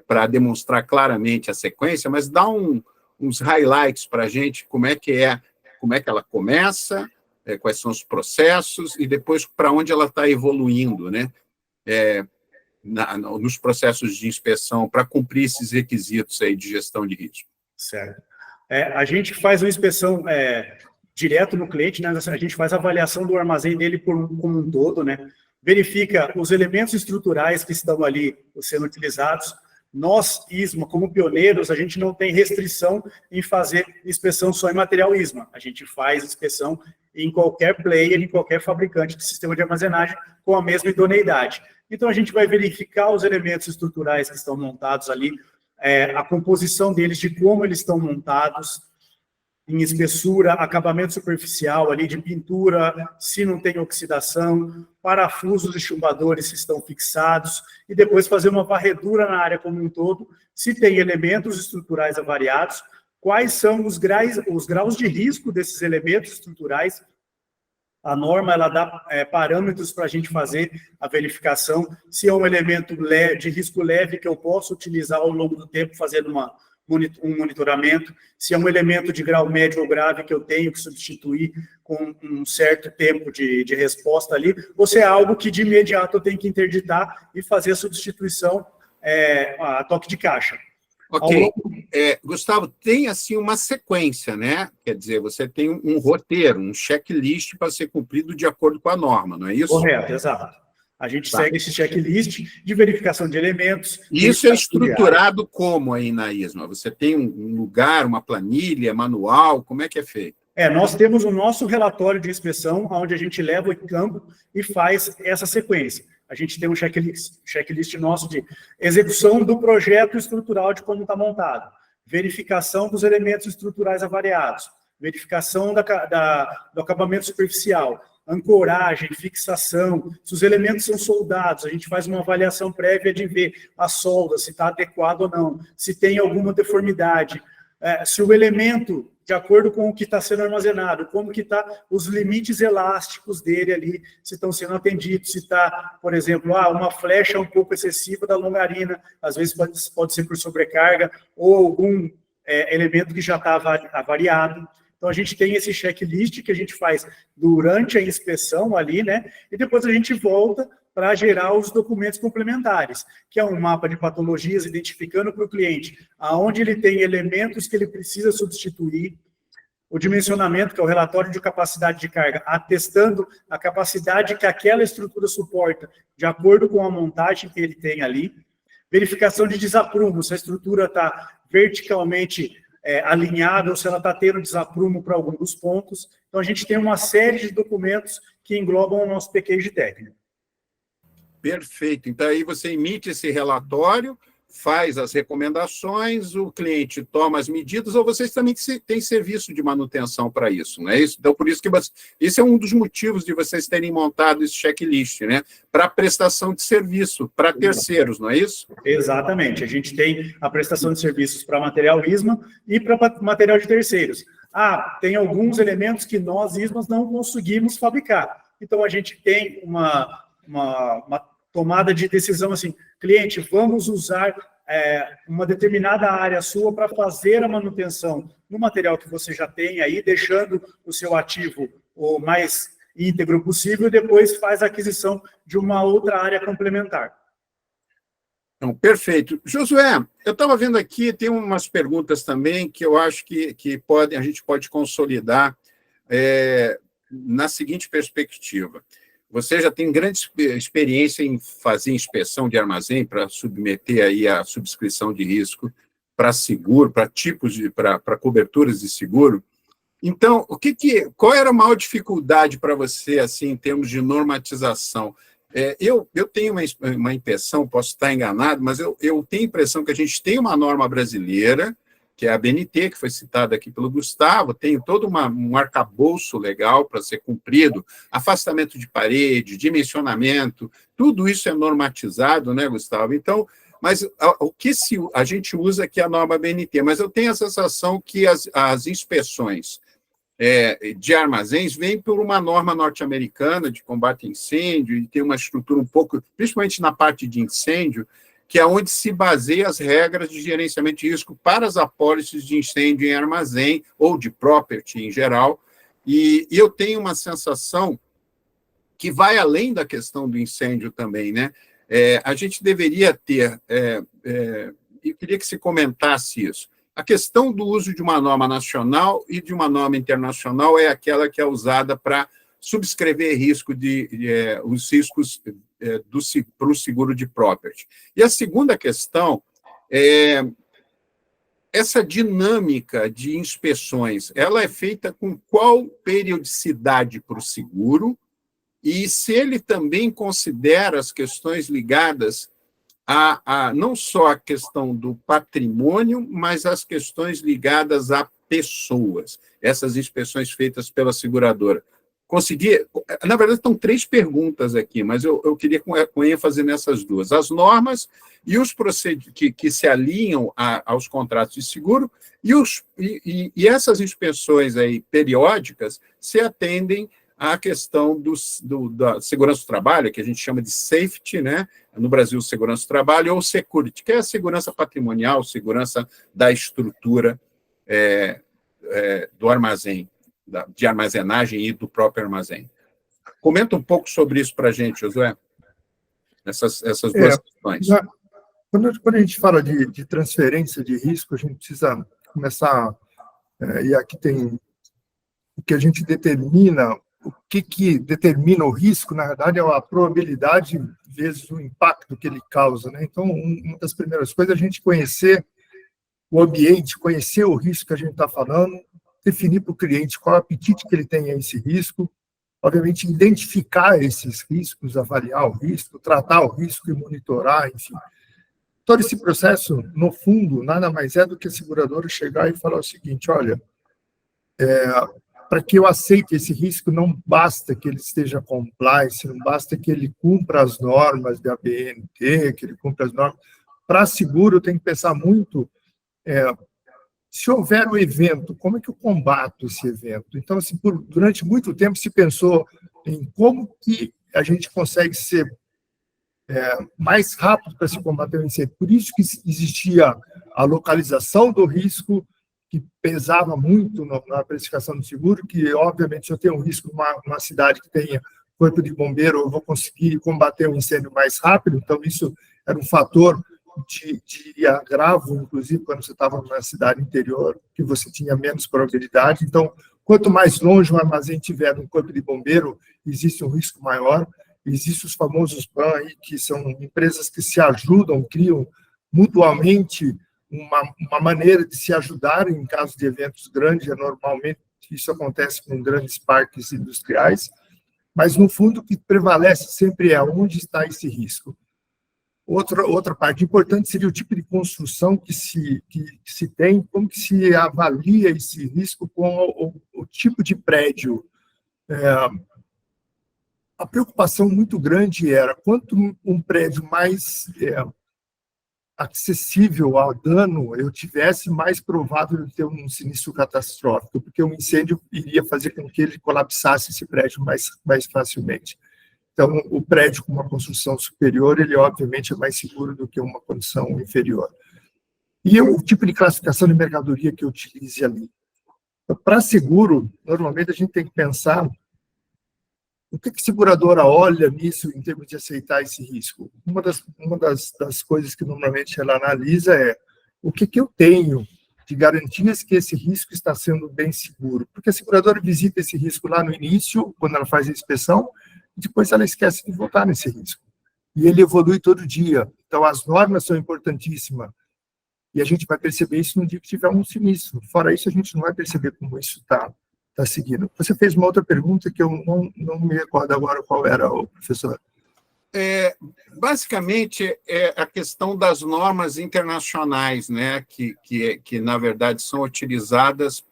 para demonstrar claramente a sequência, mas dá uns highlights para a gente, como é que ela começa, quais são os processos, e depois para onde ela está evoluindo, né? Nos processos de inspeção, para cumprir esses requisitos aí de gestão de risco. Certo. A gente faz uma inspeção direto no cliente, né? A gente faz a avaliação do armazém dele como um todo, né? Verifica os elementos estruturais que estão ali sendo utilizados. Nós, ISMA, como pioneiros, a gente não tem restrição em fazer inspeção só em material ISMA. A gente faz inspeção em qualquer player, em qualquer fabricante de sistema de armazenagem com a mesma idoneidade. Então, a gente vai verificar os elementos estruturais que estão montados ali, a composição deles, de como eles estão montados, em espessura, acabamento superficial ali de pintura, se não tem oxidação, parafusos e chumbadores se estão fixados, e depois fazer uma varredura na área como um todo, se tem elementos estruturais avariados, quais são os graus de risco desses elementos estruturais. A norma ela dá parâmetros para a gente fazer a verificação, se é um elemento de risco leve que eu posso utilizar ao longo do tempo, fazendo um monitoramento, se é um elemento de grau médio ou grave que eu tenho que substituir com um certo tempo de resposta ali, ou se é algo que de imediato eu tenho que interditar e fazer a substituição a toque de caixa. Ok. Gustavo, tem assim uma sequência, né? Quer dizer, você tem um roteiro, um checklist para ser cumprido de acordo com a norma, não é isso? Correto, exato. A gente segue esse checklist de verificação de elementos. Isso é estruturado como aí na ISMA? Você tem um lugar, uma planilha, manual, como é que é feito? Nós temos o nosso relatório de inspeção, onde a gente leva o campo e faz essa sequência. A gente tem um checklist nosso de execução do projeto estrutural de como está montado, verificação dos elementos estruturais avariados, verificação do acabamento superficial, ancoragem, fixação, se os elementos são soldados, a gente faz uma avaliação prévia de ver a solda, se está adequado ou não, se tem alguma deformidade, se o elemento, de acordo com o que está sendo armazenado, como que está os limites elásticos dele ali, se estão sendo atendidos, se está, por exemplo, uma flecha um pouco excessiva da longarina, às vezes pode ser por sobrecarga, ou algum elemento que já está avariado. Então, a gente tem esse checklist que a gente faz durante a inspeção ali, né? E depois a gente volta para gerar os documentos complementares, que é um mapa de patologias, identificando para o cliente aonde ele tem elementos que ele precisa substituir, o dimensionamento, que é o relatório de capacidade de carga, atestando a capacidade que aquela estrutura suporta, de acordo com a montagem que ele tem ali, verificação de desaprumo, se a estrutura está verticalmente alinhada ou se ela está tendo desaprumo para algum dos pontos. Então, a gente tem uma série de documentos que englobam o nosso package técnico. Perfeito. Então, aí você emite esse relatório, faz as recomendações, o cliente toma as medidas, ou vocês também têm serviço de manutenção para isso, não é isso? Então, por isso que esse é um dos motivos de vocês terem montado esse checklist, né? Para prestação de serviço, para terceiros, não é isso? Exatamente. A gente tem a prestação de serviços para material ISMA e para material de terceiros. Tem alguns elementos que nós, ISMAs, não conseguimos fabricar. Então, a gente tem uma tomada de decisão assim, cliente, vamos usar uma determinada área sua para fazer a manutenção no material que você já tem aí, deixando o seu ativo o mais íntegro possível, e depois faz a aquisição de uma outra área complementar. Então, perfeito. Josué, eu estava vendo aqui, tem umas perguntas também que eu acho que a gente pode consolidar na seguinte perspectiva. você já tem grande experiência em fazer inspeção de armazém para submeter aí a subscrição de risco para seguro, para tipos de, para coberturas de seguro. Então, qual era a maior dificuldade para você, assim, em termos de normatização? Eu tenho uma impressão, posso estar enganado, mas eu tenho a impressão que a gente tem uma norma brasileira, que é a BNT, que foi citada aqui pelo Gustavo, tem todo um arcabouço legal para ser cumprido, afastamento de parede, dimensionamento, tudo isso é normatizado, né, Gustavo? Então, mas o que a gente usa aqui é a norma BNT, mas eu tenho a sensação que as inspeções de armazéns vêm por uma norma norte-americana de combate a incêndio, e tem uma estrutura um pouco, principalmente na parte de incêndio, que é onde se baseia as regras de gerenciamento de risco para as apólices de incêndio em armazém, ou de property em geral, e eu tenho uma sensação que vai além da questão do incêndio também, né? A gente deveria ter, eu queria que se comentasse isso, a questão do uso de uma norma nacional e de uma norma internacional é aquela que é usada para subscrever os riscos para o seguro de property. E a segunda questão é essa dinâmica de inspeções, ela é feita com qual periodicidade para o seguro e se ele também considera as questões ligadas não só a questão do patrimônio, mas as questões ligadas a pessoas, essas inspeções feitas pela seguradora. Na verdade, estão 3 perguntas aqui, mas eu queria com ênfase nessas 2. As normas e os procedimentos que se alinham aos contratos de seguro, e essas inspeções aí periódicas se atendem à questão da segurança do trabalho, que a gente chama de safety, né? No Brasil, segurança do trabalho, ou security, que é a segurança patrimonial, segurança da estrutura do armazém, de armazenagem e do próprio armazém. Comenta um pouco sobre isso para a gente, Josué, essas 2 questões. Quando a gente fala de transferência de risco, a gente precisa começar, e aqui tem o que a gente determina, o que determina o risco, na verdade, é a probabilidade vezes o impacto que ele causa, né? Então, uma das primeiras coisas é a gente conhecer o ambiente, conhecer o risco que a gente está falando, definir para o cliente qual é o apetite que ele tem a esse risco, obviamente, identificar esses riscos, avaliar o risco, tratar o risco e monitorar, enfim. Todo esse processo, no fundo, nada mais é do que a seguradora chegar e falar o seguinte, olha, para que eu aceite esse risco, não basta que ele esteja compliance, não basta que ele cumpra as normas da BNT, que ele cumpra as normas. Para seguro, eu tenho que pensar muito, se houver um evento, como é que eu combato esse evento? Então, assim, durante muito tempo se pensou em como que a gente consegue ser mais rápido para se combater o incêndio. Por isso que existia a localização do risco, que pesava muito na precificação do seguro, que, obviamente, se eu tenho um risco numa cidade que tenha corpo de bombeiro, eu vou conseguir combater o incêndio mais rápido, então isso era um fator de agravo, inclusive, quando você estava numa cidade interior, que você tinha menos probabilidade. Então, quanto mais longe o armazém tiver do corpo de bombeiro, existe um risco maior. Existem os famosos PAN, que são empresas que se ajudam, criam mutuamente uma maneira de se ajudar em caso de eventos grandes. Normalmente, isso acontece com grandes parques industriais, mas, no fundo, o que prevalece sempre é onde está esse risco. Outra parte importante seria o tipo de construção que se tem, como que se avalia esse risco com o tipo de prédio. A preocupação muito grande era quanto um prédio mais acessível ao dano eu tivesse, mais provável de ter um sinistro catastrófico, porque um incêndio iria fazer com que ele colapsasse esse prédio mais facilmente. Então, o prédio com uma construção superior, ele obviamente é mais seguro do que uma construção inferior. E o tipo de classificação de mercadoria que eu utilize ali. Para seguro, normalmente a gente tem que pensar o que a seguradora olha nisso em termos de aceitar esse risco. Uma das coisas que normalmente ela analisa é o que eu tenho de garantias que esse risco está sendo bem seguro. Porque a seguradora visita esse risco lá no início, quando ela faz a inspeção, depois ela esquece de voltar nesse risco. E ele evolui todo dia. Então, as normas são importantíssimas. E a gente vai perceber isso no dia que tiver um sinistro. Fora isso, a gente não vai perceber como isso está seguindo. Você fez uma outra pergunta que eu não me recordo agora qual era, professor. Basicamente, é a questão das normas internacionais, né, que na verdade, são utilizadas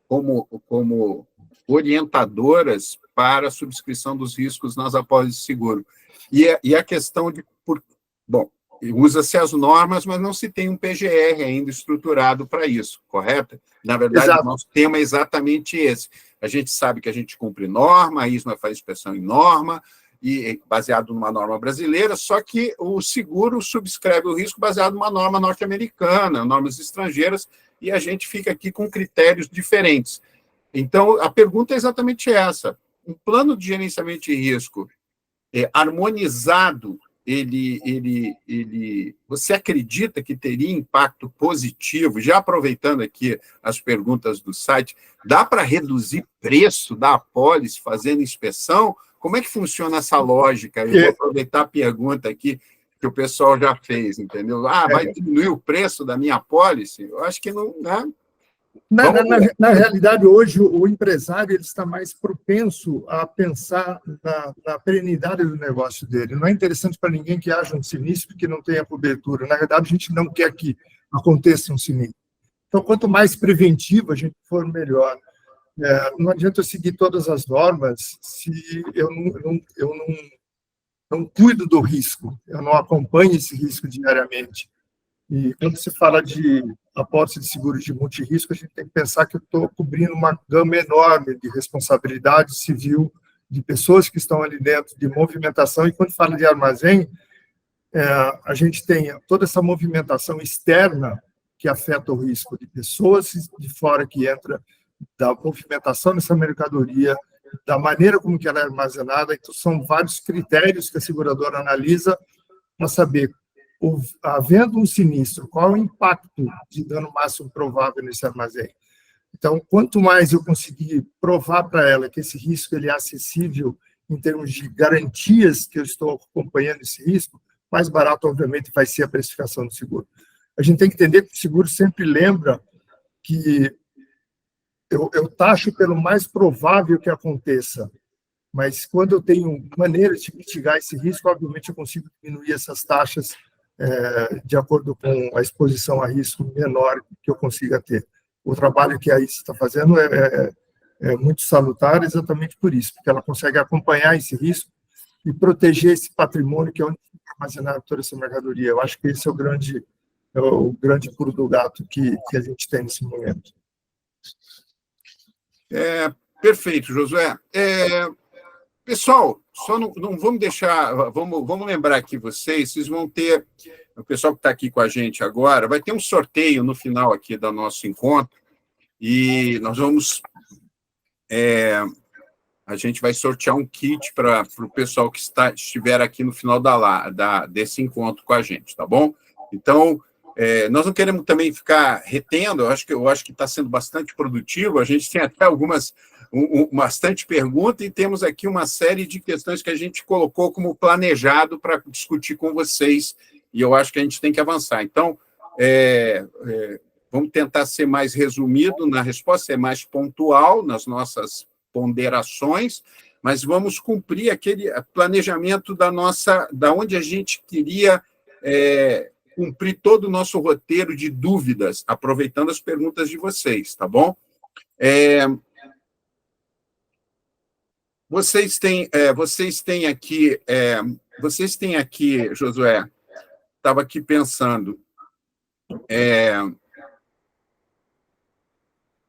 como orientadoras para a subscrição dos riscos nas apólices de seguro. E a questão de... Bom, usa-se as normas, mas não se tem um PGR ainda estruturado para isso, correto? Na verdade, Exato. O nosso tema é exatamente esse. A gente sabe que a gente cumpre norma, a ISMA faz inspeção em norma, e baseado numa norma brasileira, só que o seguro subscreve o risco baseado numa norma norte-americana, normas estrangeiras, e a gente fica aqui com critérios diferentes. Então, a pergunta é exatamente essa. Um plano de gerenciamento de risco harmonizado, você acredita que teria impacto positivo? Já aproveitando aqui as perguntas do site, dá para reduzir preço da apólice fazendo inspeção? Como é que funciona essa lógica? Eu vou aproveitar a pergunta aqui que o pessoal já fez, entendeu? Vai diminuir o preço da minha apólice? Eu acho que não, né? Na realidade, hoje, o empresário ele está mais propenso a pensar na perenidade do negócio dele. Não é interessante para ninguém que haja um sinistro que não tenha cobertura. Na verdade, a gente não quer que aconteça um sinistro. Então, quanto mais preventivo a gente for, melhor. Não adianta eu seguir todas as normas se eu não cuido do risco, eu não acompanho esse risco diariamente. E quando se fala de apólice de seguros de multirrisco, a gente tem que pensar que eu estou cobrindo uma gama enorme de responsabilidade civil de pessoas que estão ali dentro, de movimentação. E quando fala de armazém, a gente tem toda essa movimentação externa que afeta o risco de pessoas de fora que entra, da movimentação dessa mercadoria, da maneira como que ela é armazenada. Então, são vários critérios que a seguradora analisa para saber, havendo um sinistro, qual é o impacto de dano máximo provável nesse armazém. Então, quanto mais eu conseguir provar para ela que esse risco ele é acessível em termos de garantias que eu estou acompanhando esse risco, mais barato, obviamente, vai ser a precificação do seguro. A gente tem que entender que o seguro sempre lembra que eu taxo pelo mais provável que aconteça, mas quando eu tenho maneiras de mitigar esse risco, obviamente eu consigo diminuir essas taxas de acordo com a exposição a risco menor que eu consiga ter. O trabalho que a ISA está fazendo é muito salutar exatamente por isso, porque ela consegue acompanhar esse risco e proteger esse patrimônio que é onde fica armazenado toda essa mercadoria. Eu acho que esse é o grande pulo do gato que a gente tem nesse momento. Perfeito, Josué. Pessoal, só não vamos deixar, vamos lembrar aqui vocês vão ter, o pessoal que está aqui com a gente agora, vai ter um sorteio no final aqui do nosso encontro, e nós vamos, a gente vai sortear um kit para o pessoal que estiver aqui no final desse encontro com a gente, tá bom? Então, nós não queremos também ficar retendo, eu acho que está sendo bastante produtivo, a gente tem até bastante pergunta, e temos aqui uma série de questões que a gente colocou como planejado para discutir com vocês, e eu acho que a gente tem que avançar. Então, vamos tentar ser mais resumido na resposta, ser mais pontual nas nossas ponderações, mas vamos cumprir aquele planejamento da onde a gente queria cumprir todo o nosso roteiro de dúvidas, aproveitando as perguntas de vocês, tá bom? Vocês têm aqui, Josué, estava aqui pensando,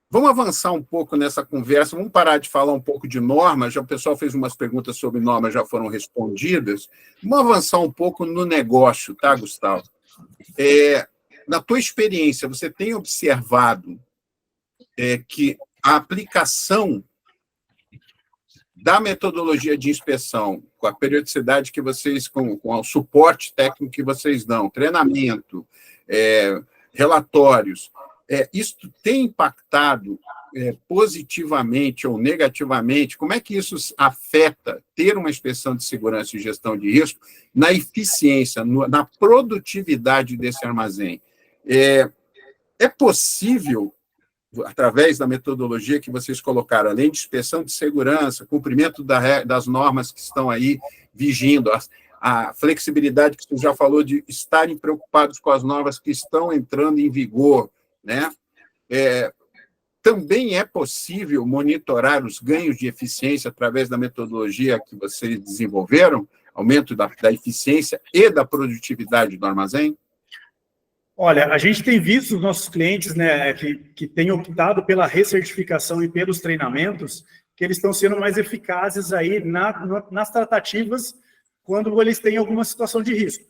vamos avançar um pouco nessa conversa, vamos parar de falar um pouco de normas, o pessoal fez umas perguntas sobre normas, já foram respondidas, vamos avançar um pouco no negócio, tá, Gustavo? Na tua experiência, você tem observado que a aplicação da metodologia de inspeção, com a periodicidade que vocês, com o suporte técnico que vocês dão, treinamento, relatórios, isso tem impactado positivamente ou negativamente, como é que isso afeta ter uma inspeção de segurança e gestão de risco na eficiência, na produtividade desse armazém? É possível, através da metodologia que vocês colocaram, além de inspeção de segurança, cumprimento das normas que estão aí vigindo, a flexibilidade que você já falou de estarem preocupados com as normas que estão entrando em vigor, né? Também é possível monitorar os ganhos de eficiência através da metodologia que vocês desenvolveram, aumento da eficiência e da produtividade do armazém? Olha, a gente tem visto os nossos clientes, né, que têm optado pela recertificação e pelos treinamentos, que eles estão sendo mais eficazes aí nas tratativas quando eles têm alguma situação de risco.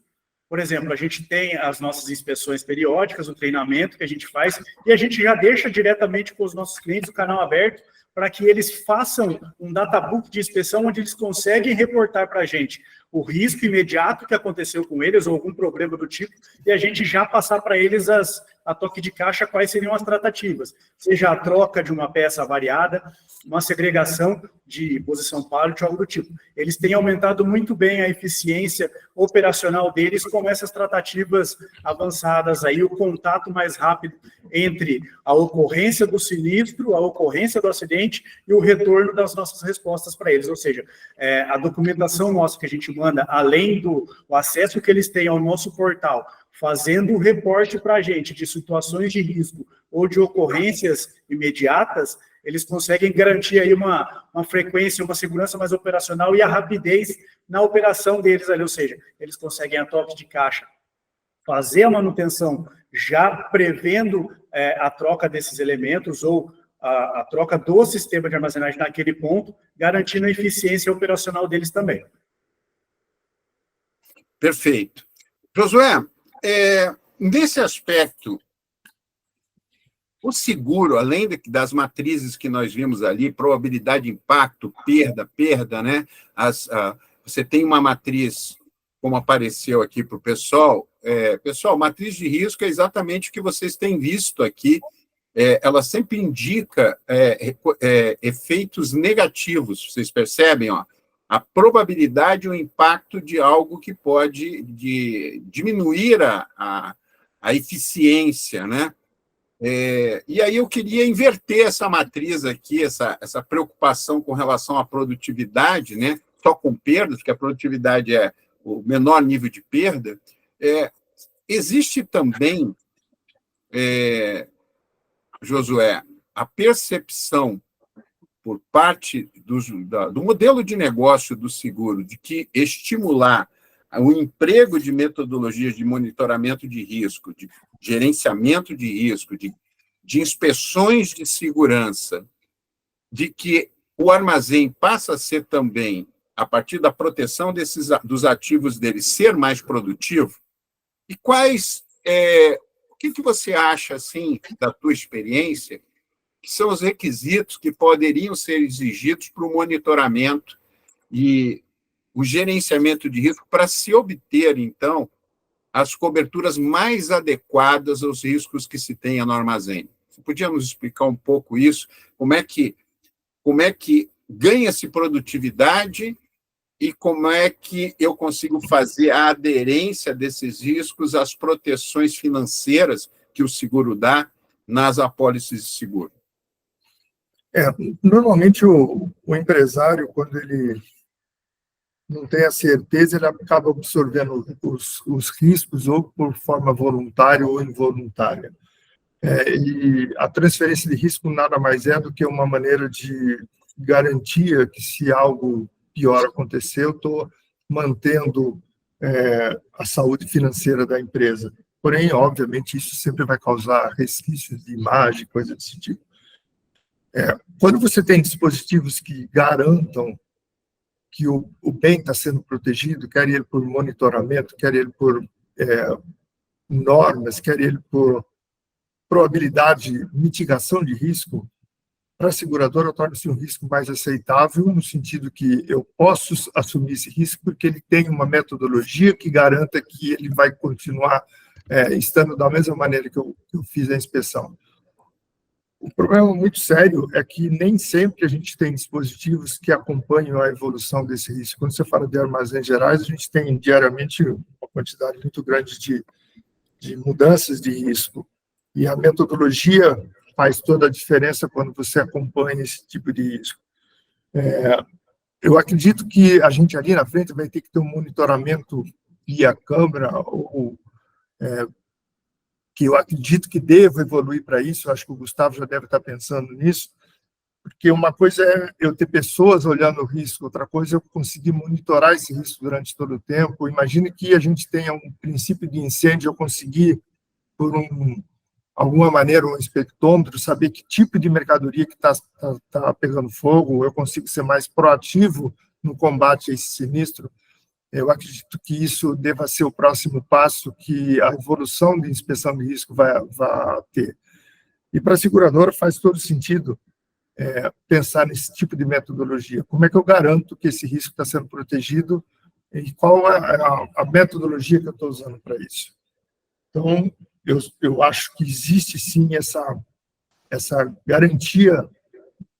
Por exemplo, a gente tem as nossas inspeções periódicas, o treinamento que a gente faz, e a gente já deixa diretamente com os nossos clientes o canal aberto para que eles façam um databook de inspeção onde eles conseguem reportar para a gente o risco imediato que aconteceu com eles ou algum problema do tipo, e a gente já passar para eles a toque de caixa quais seriam as tratativas, seja a troca de uma peça variada, uma segregação de posição pallet, algo do tipo. Eles têm aumentado muito bem a eficiência operacional deles com essas tratativas avançadas, aí o contato mais rápido entre a ocorrência do sinistro, a ocorrência do acidente e o retorno das nossas respostas para eles. Ou seja, a documentação nossa que a gente manda, além do acesso que eles têm ao nosso portal, fazendo o reporte para a gente de situações de risco ou de ocorrências imediatas, eles conseguem garantir aí uma frequência, uma segurança mais operacional e a rapidez na operação deles ali, ou seja, eles conseguem a toque de caixa fazer a manutenção já prevendo a troca desses elementos ou a troca do sistema de armazenagem naquele ponto, garantindo a eficiência operacional deles também. Perfeito. Josué, nesse aspecto, o seguro, além das matrizes que nós vimos ali, probabilidade de impacto, perda, né? Você tem uma matriz, como apareceu aqui para o pessoal. Pessoal, matriz de risco é exatamente o que vocês têm visto aqui. Ela sempre indica efeitos negativos, vocês percebem, ó? A probabilidade e o impacto de algo que pode diminuir a eficiência, né? E aí eu queria inverter essa matriz aqui, essa preocupação com relação à produtividade, né? Só com perdas, porque a produtividade é o menor nível de perda. Existe também, Josué, a percepção por parte do modelo de negócio do seguro, de que estimular o emprego de metodologias de monitoramento de risco, de gerenciamento de risco, de inspeções de segurança, de que o armazém passa a ser também, a partir da proteção dos ativos dele, ser mais produtivo? E o que você acha, assim, da tua experiência, que são os requisitos que poderiam ser exigidos para o monitoramento e o gerenciamento de risco para se obter, então, as coberturas mais adequadas aos riscos que se tenha no armazém? Você podia nos explicar um pouco isso? Como é que ganha-se produtividade e como é que eu consigo fazer a aderência desses riscos às proteções financeiras que o seguro dá nas apólices de seguro? Normalmente o empresário, quando ele não tem a certeza, ele acaba absorvendo os riscos ou por forma voluntária ou involuntária. E a transferência de risco nada mais é do que uma maneira de garantia que, se algo pior acontecer, eu estou mantendo a saúde financeira da empresa. Porém, obviamente, isso sempre vai causar resquícios de imagem, coisa desse tipo. Quando você tem dispositivos que garantam que o bem está sendo protegido, quer ele por monitoramento, quer ele por normas, quer ele por probabilidade, mitigação de risco, para a seguradora torna-se um risco mais aceitável, no sentido que eu posso assumir esse risco porque ele tem uma metodologia que garanta que ele vai continuar estando da mesma maneira que eu fiz a inspeção. O problema muito sério é que nem sempre a gente tem dispositivos que acompanham a evolução desse risco. Quando você fala de armazéns gerais, a gente tem diariamente uma quantidade muito grande de mudanças de risco. E a metodologia faz toda a diferença quando você acompanha esse tipo de risco. Eu acredito que a gente ali na frente vai ter que ter um monitoramento via câmera, que eu acredito que deva evoluir para isso. Eu acho que o Gustavo já deve estar pensando nisso, porque uma coisa é eu ter pessoas olhando o risco, outra coisa é eu conseguir monitorar esse risco durante todo o tempo. Imagine que a gente tenha um princípio de incêndio, eu conseguir, por alguma maneira, um espectrômetro, saber que tipo de mercadoria que está pegando fogo, eu consigo ser mais proativo no combate a esse sinistro. Eu acredito que isso deva ser o próximo passo que a evolução de inspeção de risco vai ter. E para a seguradora faz todo sentido pensar nesse tipo de metodologia. Como é que eu garanto que esse risco está sendo protegido e qual é a metodologia que eu estou usando para isso? Então, eu acho que existe, sim, essa garantia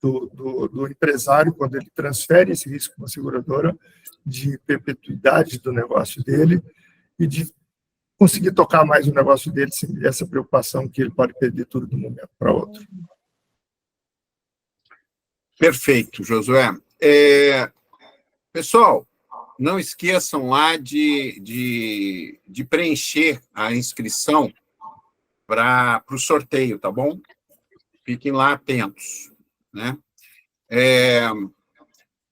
do empresário, quando ele transfere esse risco para uma seguradora, de perpetuidade do negócio dele e de conseguir tocar mais o negócio dele sem essa preocupação que ele pode perder tudo de um momento para outro. Perfeito, Josué. Pessoal, não esqueçam lá de preencher a inscrição para o sorteio, tá bom? Fiquem lá atentos, né?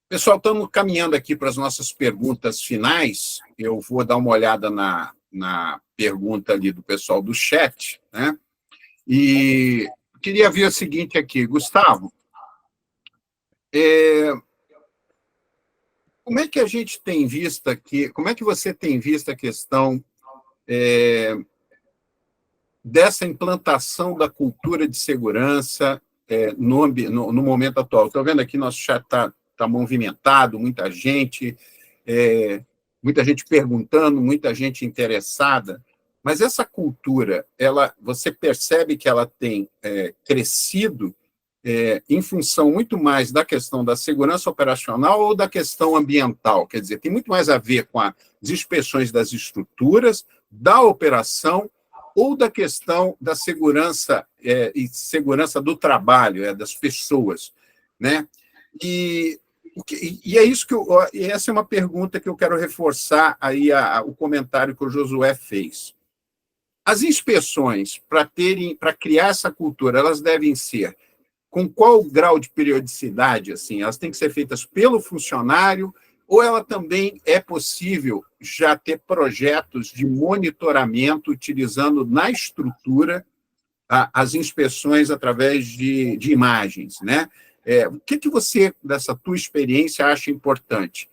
Pessoal, estamos caminhando aqui para as nossas perguntas finais. Eu vou dar uma olhada na pergunta ali do pessoal do chat, né? E queria ver o seguinte aqui, Gustavo. Como é que a gente tem visto aqui, como é que você tem visto a questão dessa implantação da cultura de segurança no momento atual? Estou vendo aqui, nosso chat está movimentado, muita gente perguntando, muita gente interessada, mas essa cultura, você percebe que ela tem crescido em função muito mais da questão da segurança operacional ou da questão ambiental? Quer dizer, tem muito mais a ver com as inspeções das estruturas, da operação, ou da questão da segurança e segurança do trabalho, das pessoas, né? E é isso essa é uma pergunta que eu quero reforçar aí o comentário que o Josué fez. As inspeções, para criar essa cultura, elas devem ser com qual grau de periodicidade? Assim, elas têm que ser feitas pelo funcionário, ou ela também é possível já ter projetos de monitoramento utilizando na estrutura as inspeções através de imagens, né? O que você, dessa tua experiência, acha importante?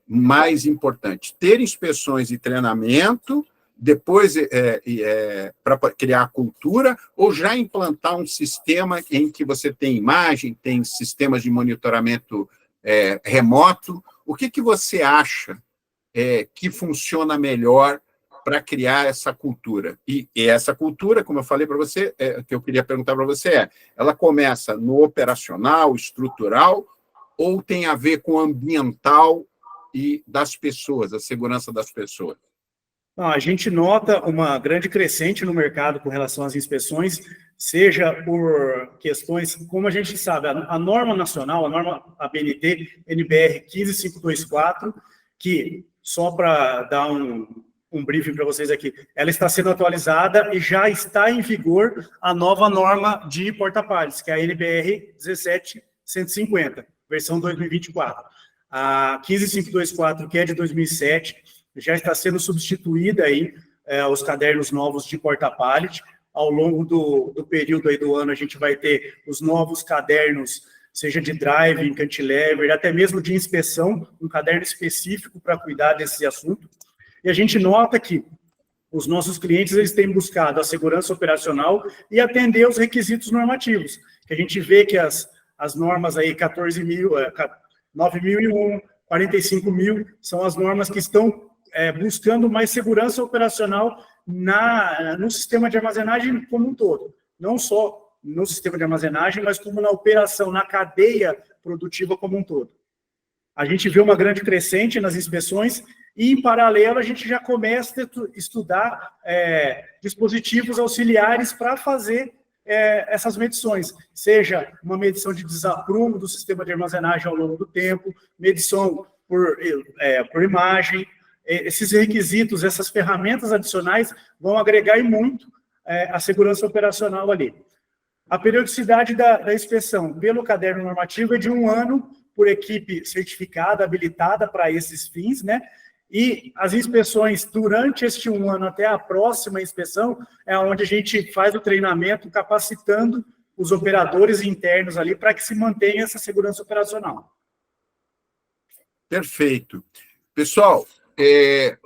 Mais importante, ter inspeções e treinamento, depois para criar a cultura, ou já implantar um sistema em que você tem imagem, tem sistemas de monitoramento remoto? O que você acha que funciona melhor para criar essa cultura? E essa cultura, como eu falei para você, que eu queria perguntar para você ela começa no operacional, estrutural, ou tem a ver com o ambiental e das pessoas, a segurança das pessoas? A gente nota uma grande crescente no mercado com relação às inspeções, seja por questões, como a gente sabe, a norma nacional, a norma ABNT, NBR 15524, que, só para dar um briefing para vocês aqui, ela está sendo atualizada e já está em vigor a nova norma de porta-palhas, que é a NBR 17150, versão 2024. A 15524, que é de 2007, já está sendo substituída aí os cadernos novos de porta-pallet. Ao longo do período aí do ano, a gente vai ter os novos cadernos, seja de drive, cantilever, até mesmo de inspeção, um caderno específico para cuidar desse assunto. E a gente nota que os nossos clientes eles têm buscado a segurança operacional e atender os requisitos normativos. Que a gente vê que as normas aí 14.000, 9.001, 45.000 são as normas que estão buscando mais segurança operacional no sistema de armazenagem como um todo. Não só no sistema de armazenagem, mas como na operação, na cadeia produtiva como um todo. A gente vê uma grande crescente nas inspeções e, em paralelo, a gente já começa a estudar dispositivos auxiliares para fazer essas medições, seja uma medição de desaprumo do sistema de armazenagem ao longo do tempo, medição por imagem. Esses requisitos, essas ferramentas adicionais vão agregar e muito a segurança operacional ali. A periodicidade da inspeção pelo caderno normativo é de 1 ano por equipe certificada, habilitada para esses fins, né? E as inspeções durante este 1 ano até a próxima inspeção é onde a gente faz o treinamento capacitando os operadores internos ali para que se mantenha essa segurança operacional. Perfeito. Pessoal,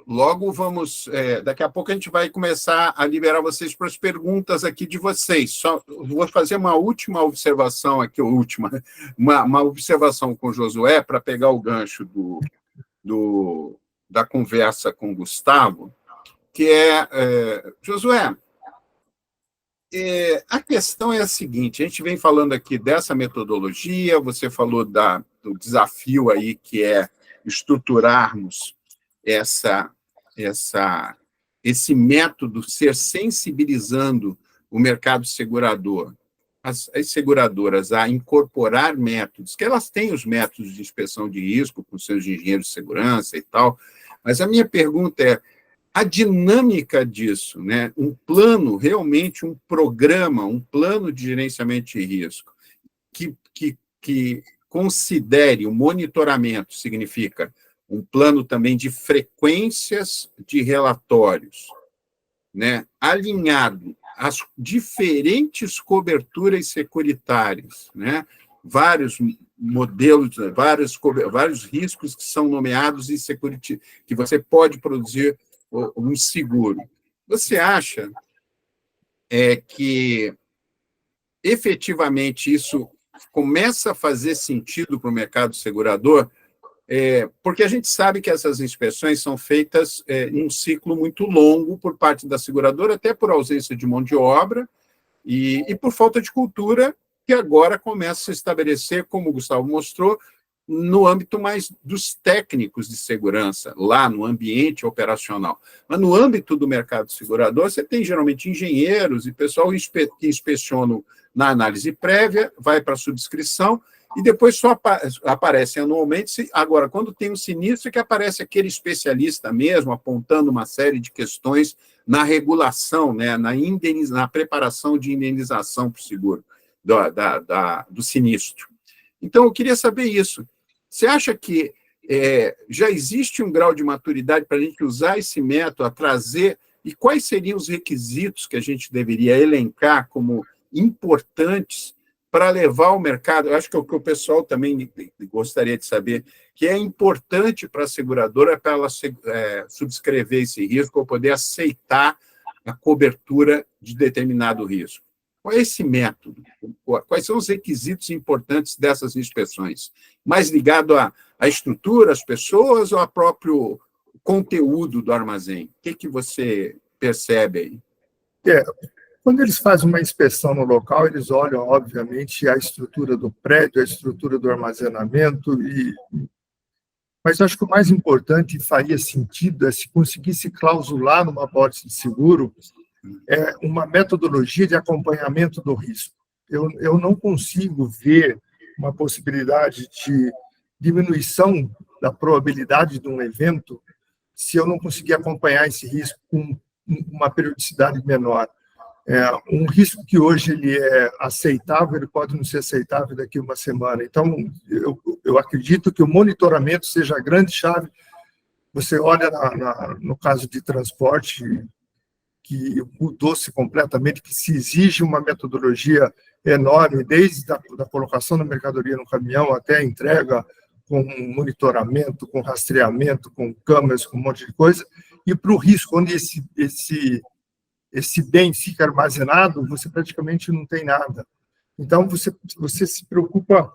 logo vamos... daqui a pouco a gente vai começar a liberar vocês para as perguntas aqui de vocês. Só vou fazer uma última observação aqui, uma observação com o Josué, para pegar o gancho da conversa com o Gustavo, que Josué, a questão é a seguinte, a gente vem falando aqui dessa metodologia, você falou do desafio aí que é estruturarmos esse método, ser sensibilizando o mercado segurador, as seguradoras a incorporar métodos, que elas têm os métodos de inspeção de risco com seus engenheiros de segurança e tal, mas a minha pergunta é, a dinâmica disso, né? Um plano, realmente um programa, um plano de gerenciamento de risco, que considere o monitoramento, significa um plano também de frequências de relatórios, né? Alinhado às diferentes coberturas securitárias, né? Vários modelos, vários riscos que são nomeados em security, que você pode produzir um seguro. Você acha que efetivamente isso começa a fazer sentido para o mercado segurador? Porque a gente sabe que essas inspeções são feitas em um ciclo muito longo por parte da seguradora, até por ausência de mão de obra e por falta de cultura, que agora começa a se estabelecer, como o Gustavo mostrou, no âmbito mais dos técnicos de segurança, lá no ambiente operacional. Mas no âmbito do mercado segurador, você tem geralmente engenheiros e pessoal que inspecionam na análise prévia, vai para a subscrição, e depois só aparece anualmente. Agora, quando tem um sinistro, que aparece aquele especialista mesmo, apontando uma série de questões na regulação, né, na preparação de indenização para o seguro do sinistro. Então, eu queria saber isso. Você acha que já existe um grau de maturidade para a gente usar esse método, a trazer, e quais seriam os requisitos que a gente deveria elencar como importantes para levar ao mercado? Eu acho que o que o pessoal também gostaria de saber, que é importante para a seguradora, para ela subscrever esse risco ou poder aceitar a cobertura de determinado risco. Qual é esse método? Quais são os requisitos importantes dessas inspeções? Mais ligado à estrutura, às pessoas ou ao próprio conteúdo do armazém? O que você percebe aí? Quando eles fazem uma inspeção no local, eles olham, obviamente, a estrutura do prédio, a estrutura do armazenamento, mas eu acho que o mais importante, e faria sentido, é se conseguisse clausular numa apólice de seguro uma metodologia de acompanhamento do risco. Eu não consigo ver uma possibilidade de diminuição da probabilidade de um evento se eu não conseguir acompanhar esse risco com uma periodicidade menor. Um risco que hoje ele é aceitável, ele pode não ser aceitável daqui a uma semana. Então, eu acredito que o monitoramento seja a grande chave. Você olha no caso de transporte, que mudou-se completamente, que se exige uma metodologia enorme, desde a colocação da mercadoria no caminhão até a entrega, com monitoramento, com rastreamento, com câmeras, com um monte de coisa, e para o risco, onde esse bem fica armazenado, você praticamente não tem nada. Então, você se preocupa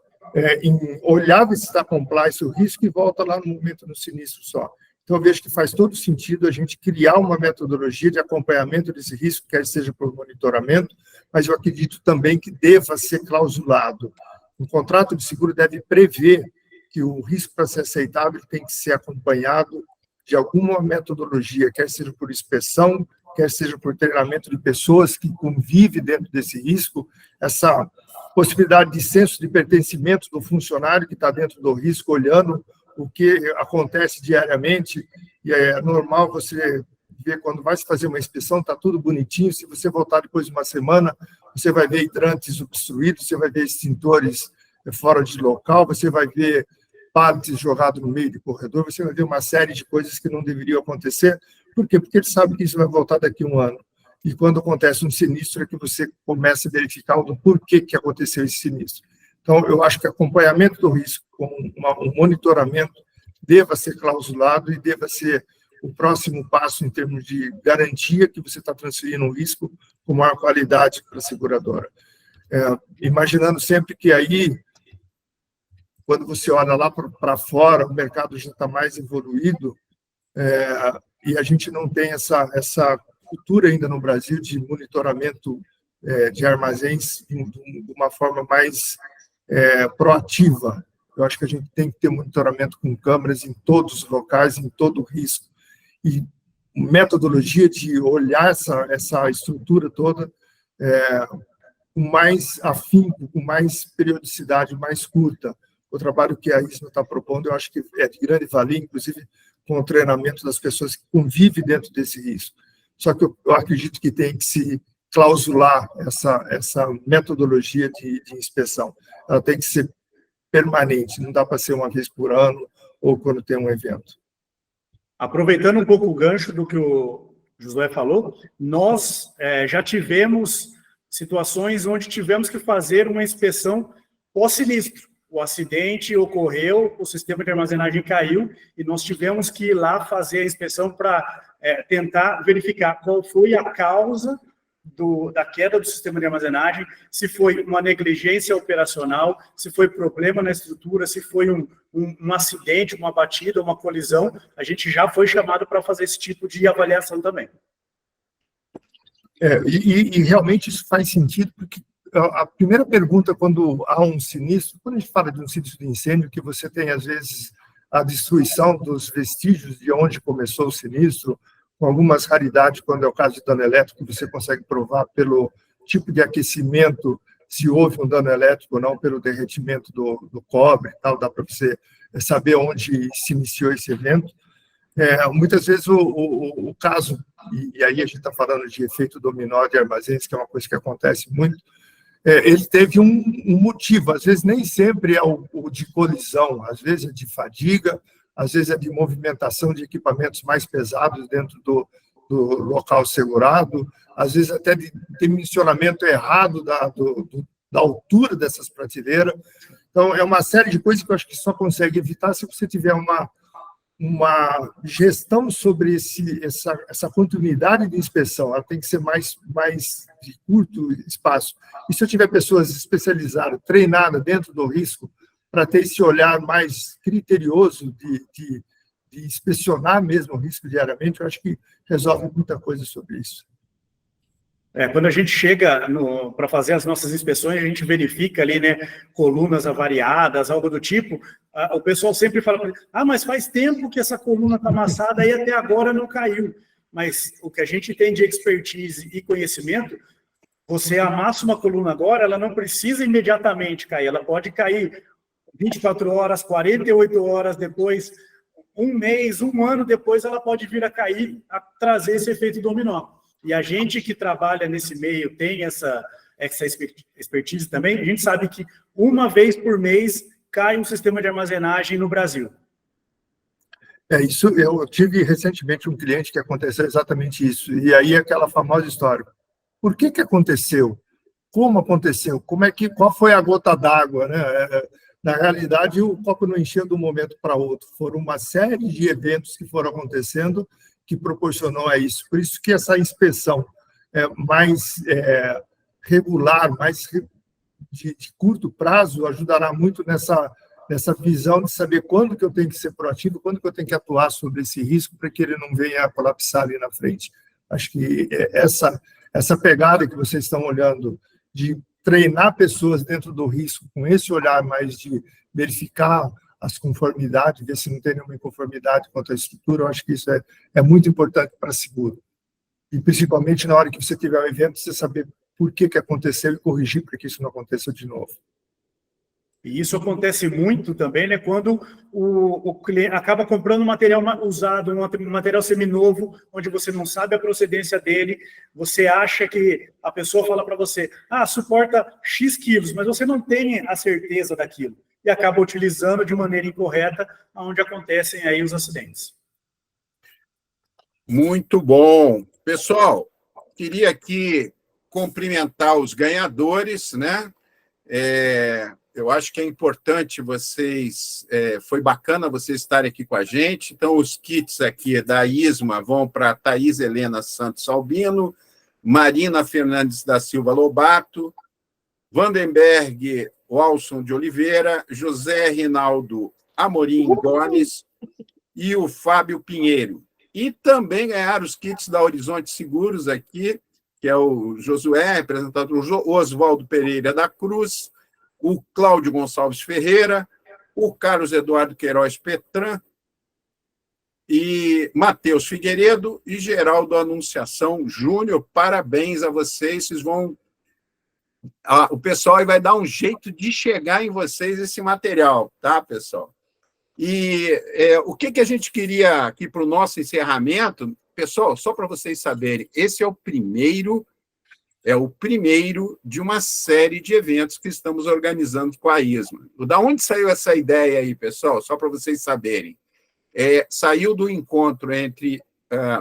em olhar se está compliance o risco e volta lá no momento do sinistro só. Então, eu vejo que faz todo sentido a gente criar uma metodologia de acompanhamento desse risco, quer seja por monitoramento, mas eu acredito também que deva ser clausulado. Um contrato de seguro deve prever que o risco, para ser aceitável, tem que ser acompanhado de alguma metodologia, quer seja por inspeção, quer seja por treinamento de pessoas que convivem dentro desse risco, essa possibilidade de senso de pertencimento do funcionário que está dentro do risco, olhando o que acontece diariamente, e é normal você ver quando vai se fazer uma inspeção, está tudo bonitinho, se você voltar depois de uma semana, você vai ver hidrantes obstruídos, você vai ver extintores fora de local, você vai ver pallets jogados no meio do corredor, você vai ver uma série de coisas que não deveriam acontecer. Por quê? Porque ele sabe que isso vai voltar daqui a um ano. E quando acontece um sinistro é que você começa a verificar o porquê que aconteceu esse sinistro. Então, eu acho que acompanhamento do risco, com um monitoramento, deva ser clausulado e deva ser o próximo passo em termos de garantia que você está transferindo o risco com maior qualidade para a seguradora. Imaginando sempre que aí, quando você olha lá para fora, o mercado já está mais evoluído, e a gente não tem essa cultura ainda no Brasil de monitoramento de armazéns de uma forma mais proativa. Eu acho que a gente tem que ter monitoramento com câmeras em todos os locais, em todo o risco. E metodologia de olhar essa estrutura toda com mais afinco, com mais periodicidade, mais curta. O trabalho que a ISMA está propondo, eu acho que é de grande valia, inclusive com o treinamento das pessoas que convivem dentro desse risco. Só que eu acredito que tem que se clausular essa metodologia de inspeção. Ela tem que ser permanente, não dá para ser uma vez por ano ou quando tem um evento. Aproveitando um pouco o gancho do que o Josué falou, nós já tivemos situações onde tivemos que fazer uma inspeção pós-sinistro. O acidente ocorreu, o sistema de armazenagem caiu e nós tivemos que ir lá fazer a inspeção para tentar verificar qual foi a causa da queda do sistema de armazenagem, se foi uma negligência operacional, se foi problema na estrutura, se foi um acidente, uma batida, uma colisão. A gente já foi chamado para fazer esse tipo de avaliação também. E realmente isso faz sentido, porque a primeira pergunta, quando há um sinistro, quando a gente fala de um sinistro de incêndio, que você tem, às vezes, a destruição dos vestígios de onde começou o sinistro, com algumas raridades, quando é o caso de dano elétrico, você consegue provar pelo tipo de aquecimento se houve um dano elétrico ou não, pelo derretimento do cobre e tal, dá para você saber onde se iniciou esse evento. Muitas vezes o caso, e aí a gente está falando de efeito dominó de armazéns, que é uma coisa que acontece muito, ele teve um motivo, às vezes nem sempre é o de colisão, às vezes é de fadiga, às vezes é de movimentação de equipamentos mais pesados dentro do local segurado, às vezes até de dimensionamento errado da altura dessas prateleiras. Então, é uma série de coisas que eu acho que só consegue evitar se você tiver uma gestão sobre essa continuidade de inspeção. Ela tem que ser mais de curto espaço. E se eu tiver pessoas especializadas, treinadas dentro do risco, para ter esse olhar mais criterioso de inspecionar mesmo o risco diariamente, eu acho que resolve muita coisa sobre isso. Quando a gente chega para fazer as nossas inspeções, a gente verifica ali, né, colunas avariadas, algo do tipo, o pessoal sempre fala, mas faz tempo que essa coluna está amassada e até agora não caiu. Mas o que a gente tem de expertise e conhecimento, você amassa uma coluna agora, ela não precisa imediatamente cair, ela pode cair 24 horas, 48 horas depois, um mês, um ano depois, ela pode vir a cair, a trazer esse efeito dominó. E a gente que trabalha nesse meio, tem essa expertise também, a gente sabe que uma vez por mês cai um sistema de armazenagem no Brasil. Isso, eu tive recentemente um cliente que aconteceu exatamente isso, e aí aquela famosa história. Por que aconteceu? Como aconteceu? Qual foi a gota d'água, né? Na realidade, o copo não encheu de um momento para outro. Foram uma série de eventos que foram acontecendo que proporcionou a isso. Por isso que essa inspeção mais regular, mais de curto prazo, ajudará muito nessa visão de saber quando que eu tenho que ser proativo, quando que eu tenho que atuar sobre esse risco para que ele não venha a colapsar ali na frente. Acho que essa pegada que vocês estão olhando de treinar pessoas dentro do risco, com esse olhar mais de verificar as conformidades, ver se não tem nenhuma inconformidade quanto à estrutura, eu acho que isso é muito importante para seguro. E principalmente na hora que você tiver um evento, você saber por que aconteceu e corrigir para que isso não aconteça de novo. E isso acontece muito também, né, quando o cliente acaba comprando material usado, um material seminovo, onde você não sabe a procedência dele, você acha que a pessoa fala para você, suporta X quilos, mas você não tem a certeza daquilo, e acaba utilizando de maneira incorreta, onde acontecem aí os acidentes. Muito bom. Pessoal, queria aqui cumprimentar os ganhadores, né? Eu acho que é importante vocês, foi bacana vocês estarem aqui com a gente. Então, os kits aqui da ISMA vão para Thaís Helena Santos Albino, Marina Fernandes da Silva Lobato, Vandenberg Walson de Oliveira, José Rinaldo Amorim Gomes e o Fábio Pinheiro. E também ganharam os kits da Horizonte Seguros aqui, que é o Josué, representado o Oswaldo Pereira da Cruz, o Cláudio Gonçalves Ferreira, o Carlos Eduardo Queiroz Petran, e Matheus Figueiredo e Geraldo Anunciação Júnior. Parabéns a vocês, o pessoal vai dar um jeito de chegar em vocês esse material, tá, pessoal? E o que a gente queria aqui para o nosso encerramento, pessoal, só para vocês saberem, esse é o primeiro de uma série de eventos que estamos organizando com a ISMA. Da onde saiu essa ideia aí, pessoal? Só para vocês saberem. Saiu do encontro entre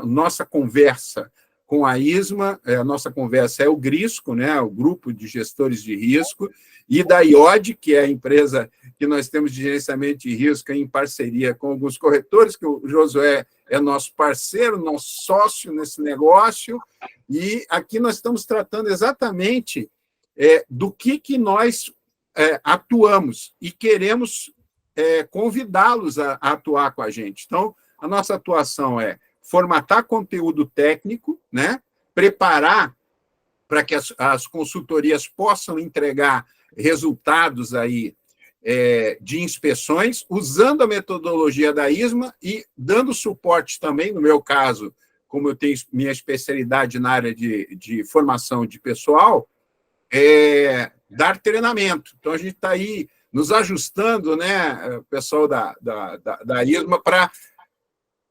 nossa conversa com a ISMA, a nossa conversa é o GRISCO, né, o Grupo de Gestores de Risco, e da IOD, que é a empresa que nós temos de gerenciamento de risco em parceria com alguns corretores, que o Josué é nosso parceiro, nosso sócio nesse negócio, e aqui nós estamos tratando exatamente do que nós atuamos e queremos convidá-los a atuar com a gente. Então, a nossa atuação é formatar conteúdo técnico, né? Preparar para que as consultorias possam entregar resultados aí, de inspeções, usando a metodologia da ISMA e dando suporte também, no meu caso, como eu tenho minha especialidade na área de formação de pessoal, dar treinamento. Então, a gente está aí nos ajustando, né, o pessoal da ISMA, para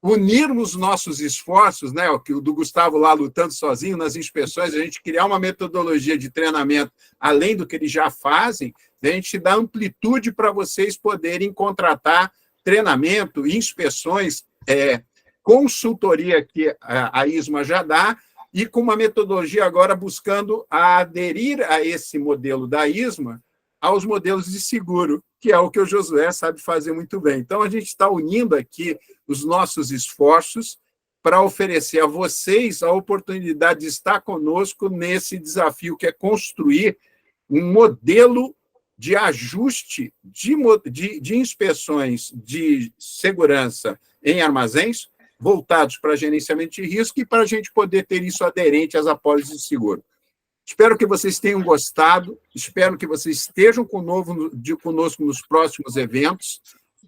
unirmos nossos esforços, né, o do Gustavo lá lutando sozinho nas inspeções, a gente criar uma metodologia de treinamento além do que eles já fazem, a gente dá amplitude para vocês poderem contratar treinamento, inspeções, consultoria que a ISMA já dá, e com uma metodologia agora buscando aderir a esse modelo da ISMA aos modelos de seguro, que é o que o Josué sabe fazer muito bem. Então, a gente está unindo aqui os nossos esforços para oferecer a vocês a oportunidade de estar conosco nesse desafio, que é construir um modelo de ajuste de inspeções de segurança em armazéns voltados para gerenciamento de risco e para a gente poder ter isso aderente às apólices de seguro. Espero que vocês tenham gostado, espero que vocês estejam conosco nos próximos eventos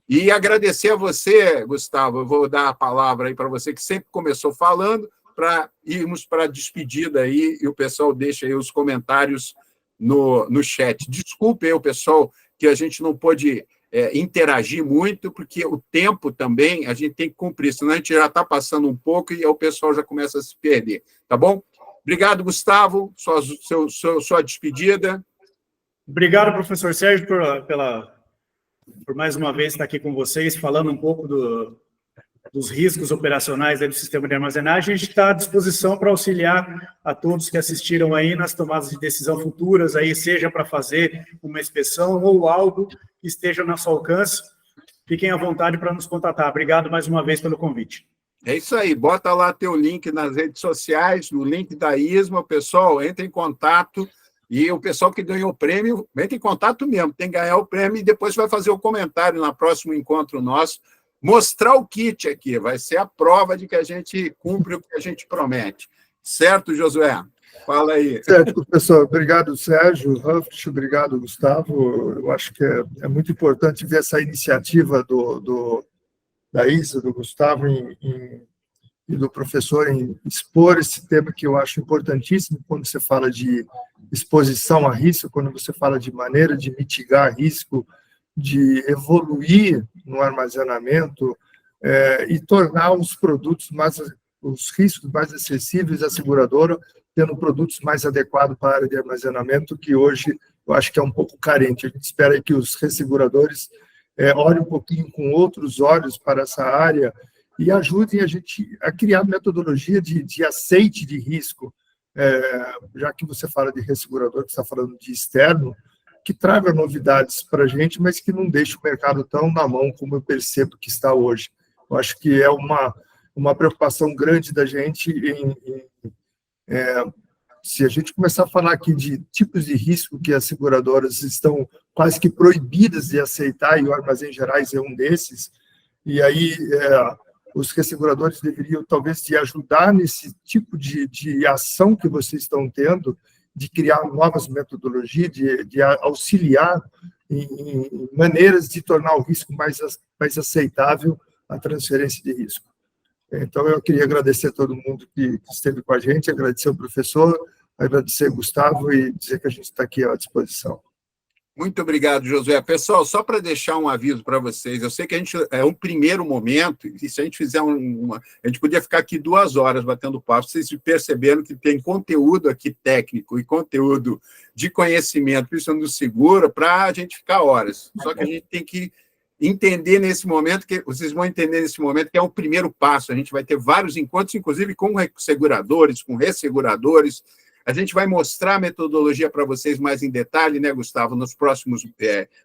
e agradecer a você, Gustavo, eu vou dar a palavra aí para você, que sempre começou falando, para irmos para a despedida aí e o pessoal deixa aí os comentários no chat. Desculpe aí o pessoal que a gente não pôde interagir muito, porque o tempo também a gente tem que cumprir, senão a gente já está passando um pouco e o pessoal já começa a se perder, tá bom? Obrigado, Gustavo, sua despedida. Obrigado, professor Sérgio, por mais uma vez estar aqui com vocês, falando um pouco dos riscos operacionais do sistema de armazenagem. A gente está à disposição para auxiliar a todos que assistiram aí nas tomadas de decisão futuras, aí, seja para fazer uma inspeção ou algo que esteja ao nosso alcance. Fiquem à vontade para nos contatar. Obrigado mais uma vez pelo convite. É isso aí, bota lá teu link nas redes sociais, no link da ISMA, pessoal, entra em contato, e o pessoal que ganhou o prêmio, entra em contato mesmo, tem que ganhar o prêmio e depois vai fazer o comentário no próximo encontro nosso, mostrar o kit aqui, vai ser a prova de que a gente cumpre o que a gente promete. Certo, Josué? Fala aí. Certo, professor. Obrigado, Sérgio, Ruft, obrigado, Gustavo. Eu acho que é muito importante ver essa iniciativa da Isa, do Gustavo e do professor em expor esse tema que eu acho importantíssimo quando você fala de exposição a risco, quando você fala de maneira de mitigar risco, de evoluir no armazenamento e tornar os produtos os riscos mais acessíveis à seguradora, tendo produtos mais adequados para a área de armazenamento, que hoje eu acho que é um pouco carente. A gente espera que os resseguradores olhem um pouquinho com outros olhos para essa área e ajudem a gente a criar metodologia de aceite de risco, já que você fala de ressegurador, que está falando de externo, que traga novidades para a gente, mas que não deixe o mercado tão na mão como eu percebo que está hoje. Eu acho que é uma preocupação grande da gente se a gente começar a falar aqui de tipos de risco que as seguradoras estão quase que proibidas de aceitar, e o Armazém Gerais é um desses, e aí os resseguradores deveriam, talvez, te ajudar nesse tipo de ação que vocês estão tendo, de criar novas metodologias, de auxiliar em maneiras de tornar o risco mais aceitável a transferência de risco. Então, eu queria agradecer a todo mundo que esteve com a gente, agradecer ao professor, agradecer ao Gustavo e dizer que a gente está aqui à disposição. Muito obrigado, Josué. Pessoal, só para deixar um aviso para vocês, eu sei que a gente é um primeiro momento, e se a gente fizer a gente podia ficar aqui 2 horas batendo papo, vocês perceberam que tem conteúdo aqui técnico e conteúdo de conhecimento, principalmente do seguro, para a gente ficar horas. Só que a gente tem que entender nesse momento, que vocês vão entender nesse momento que é o primeiro passo. A gente vai ter vários encontros, inclusive com seguradores, com resseguradores. A gente vai mostrar a metodologia para vocês mais em detalhe, né, Gustavo, nos próximos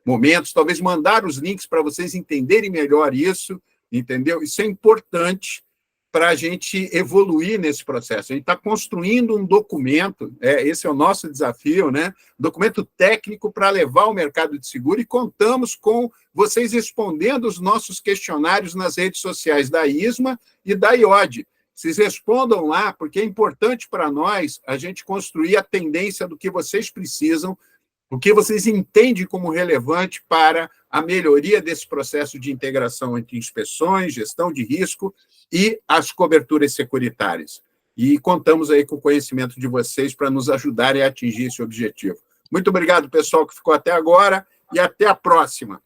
momentos, talvez mandar os links para vocês entenderem melhor isso, entendeu? Isso é importante para a gente evoluir nesse processo. A gente está construindo um documento, esse é o nosso desafio, né? Documento técnico para levar ao mercado de seguro, e contamos com vocês respondendo os nossos questionários nas redes sociais da ISMA e da IOD. Vocês respondam lá, porque é importante para nós a gente construir a tendência do que vocês precisam, o que vocês entendem como relevante para a melhoria desse processo de integração entre inspeções, gestão de risco e as coberturas securitárias. E contamos aí com o conhecimento de vocês para nos ajudarem a atingir esse objetivo. Muito obrigado, pessoal, que ficou até agora, e até a próxima.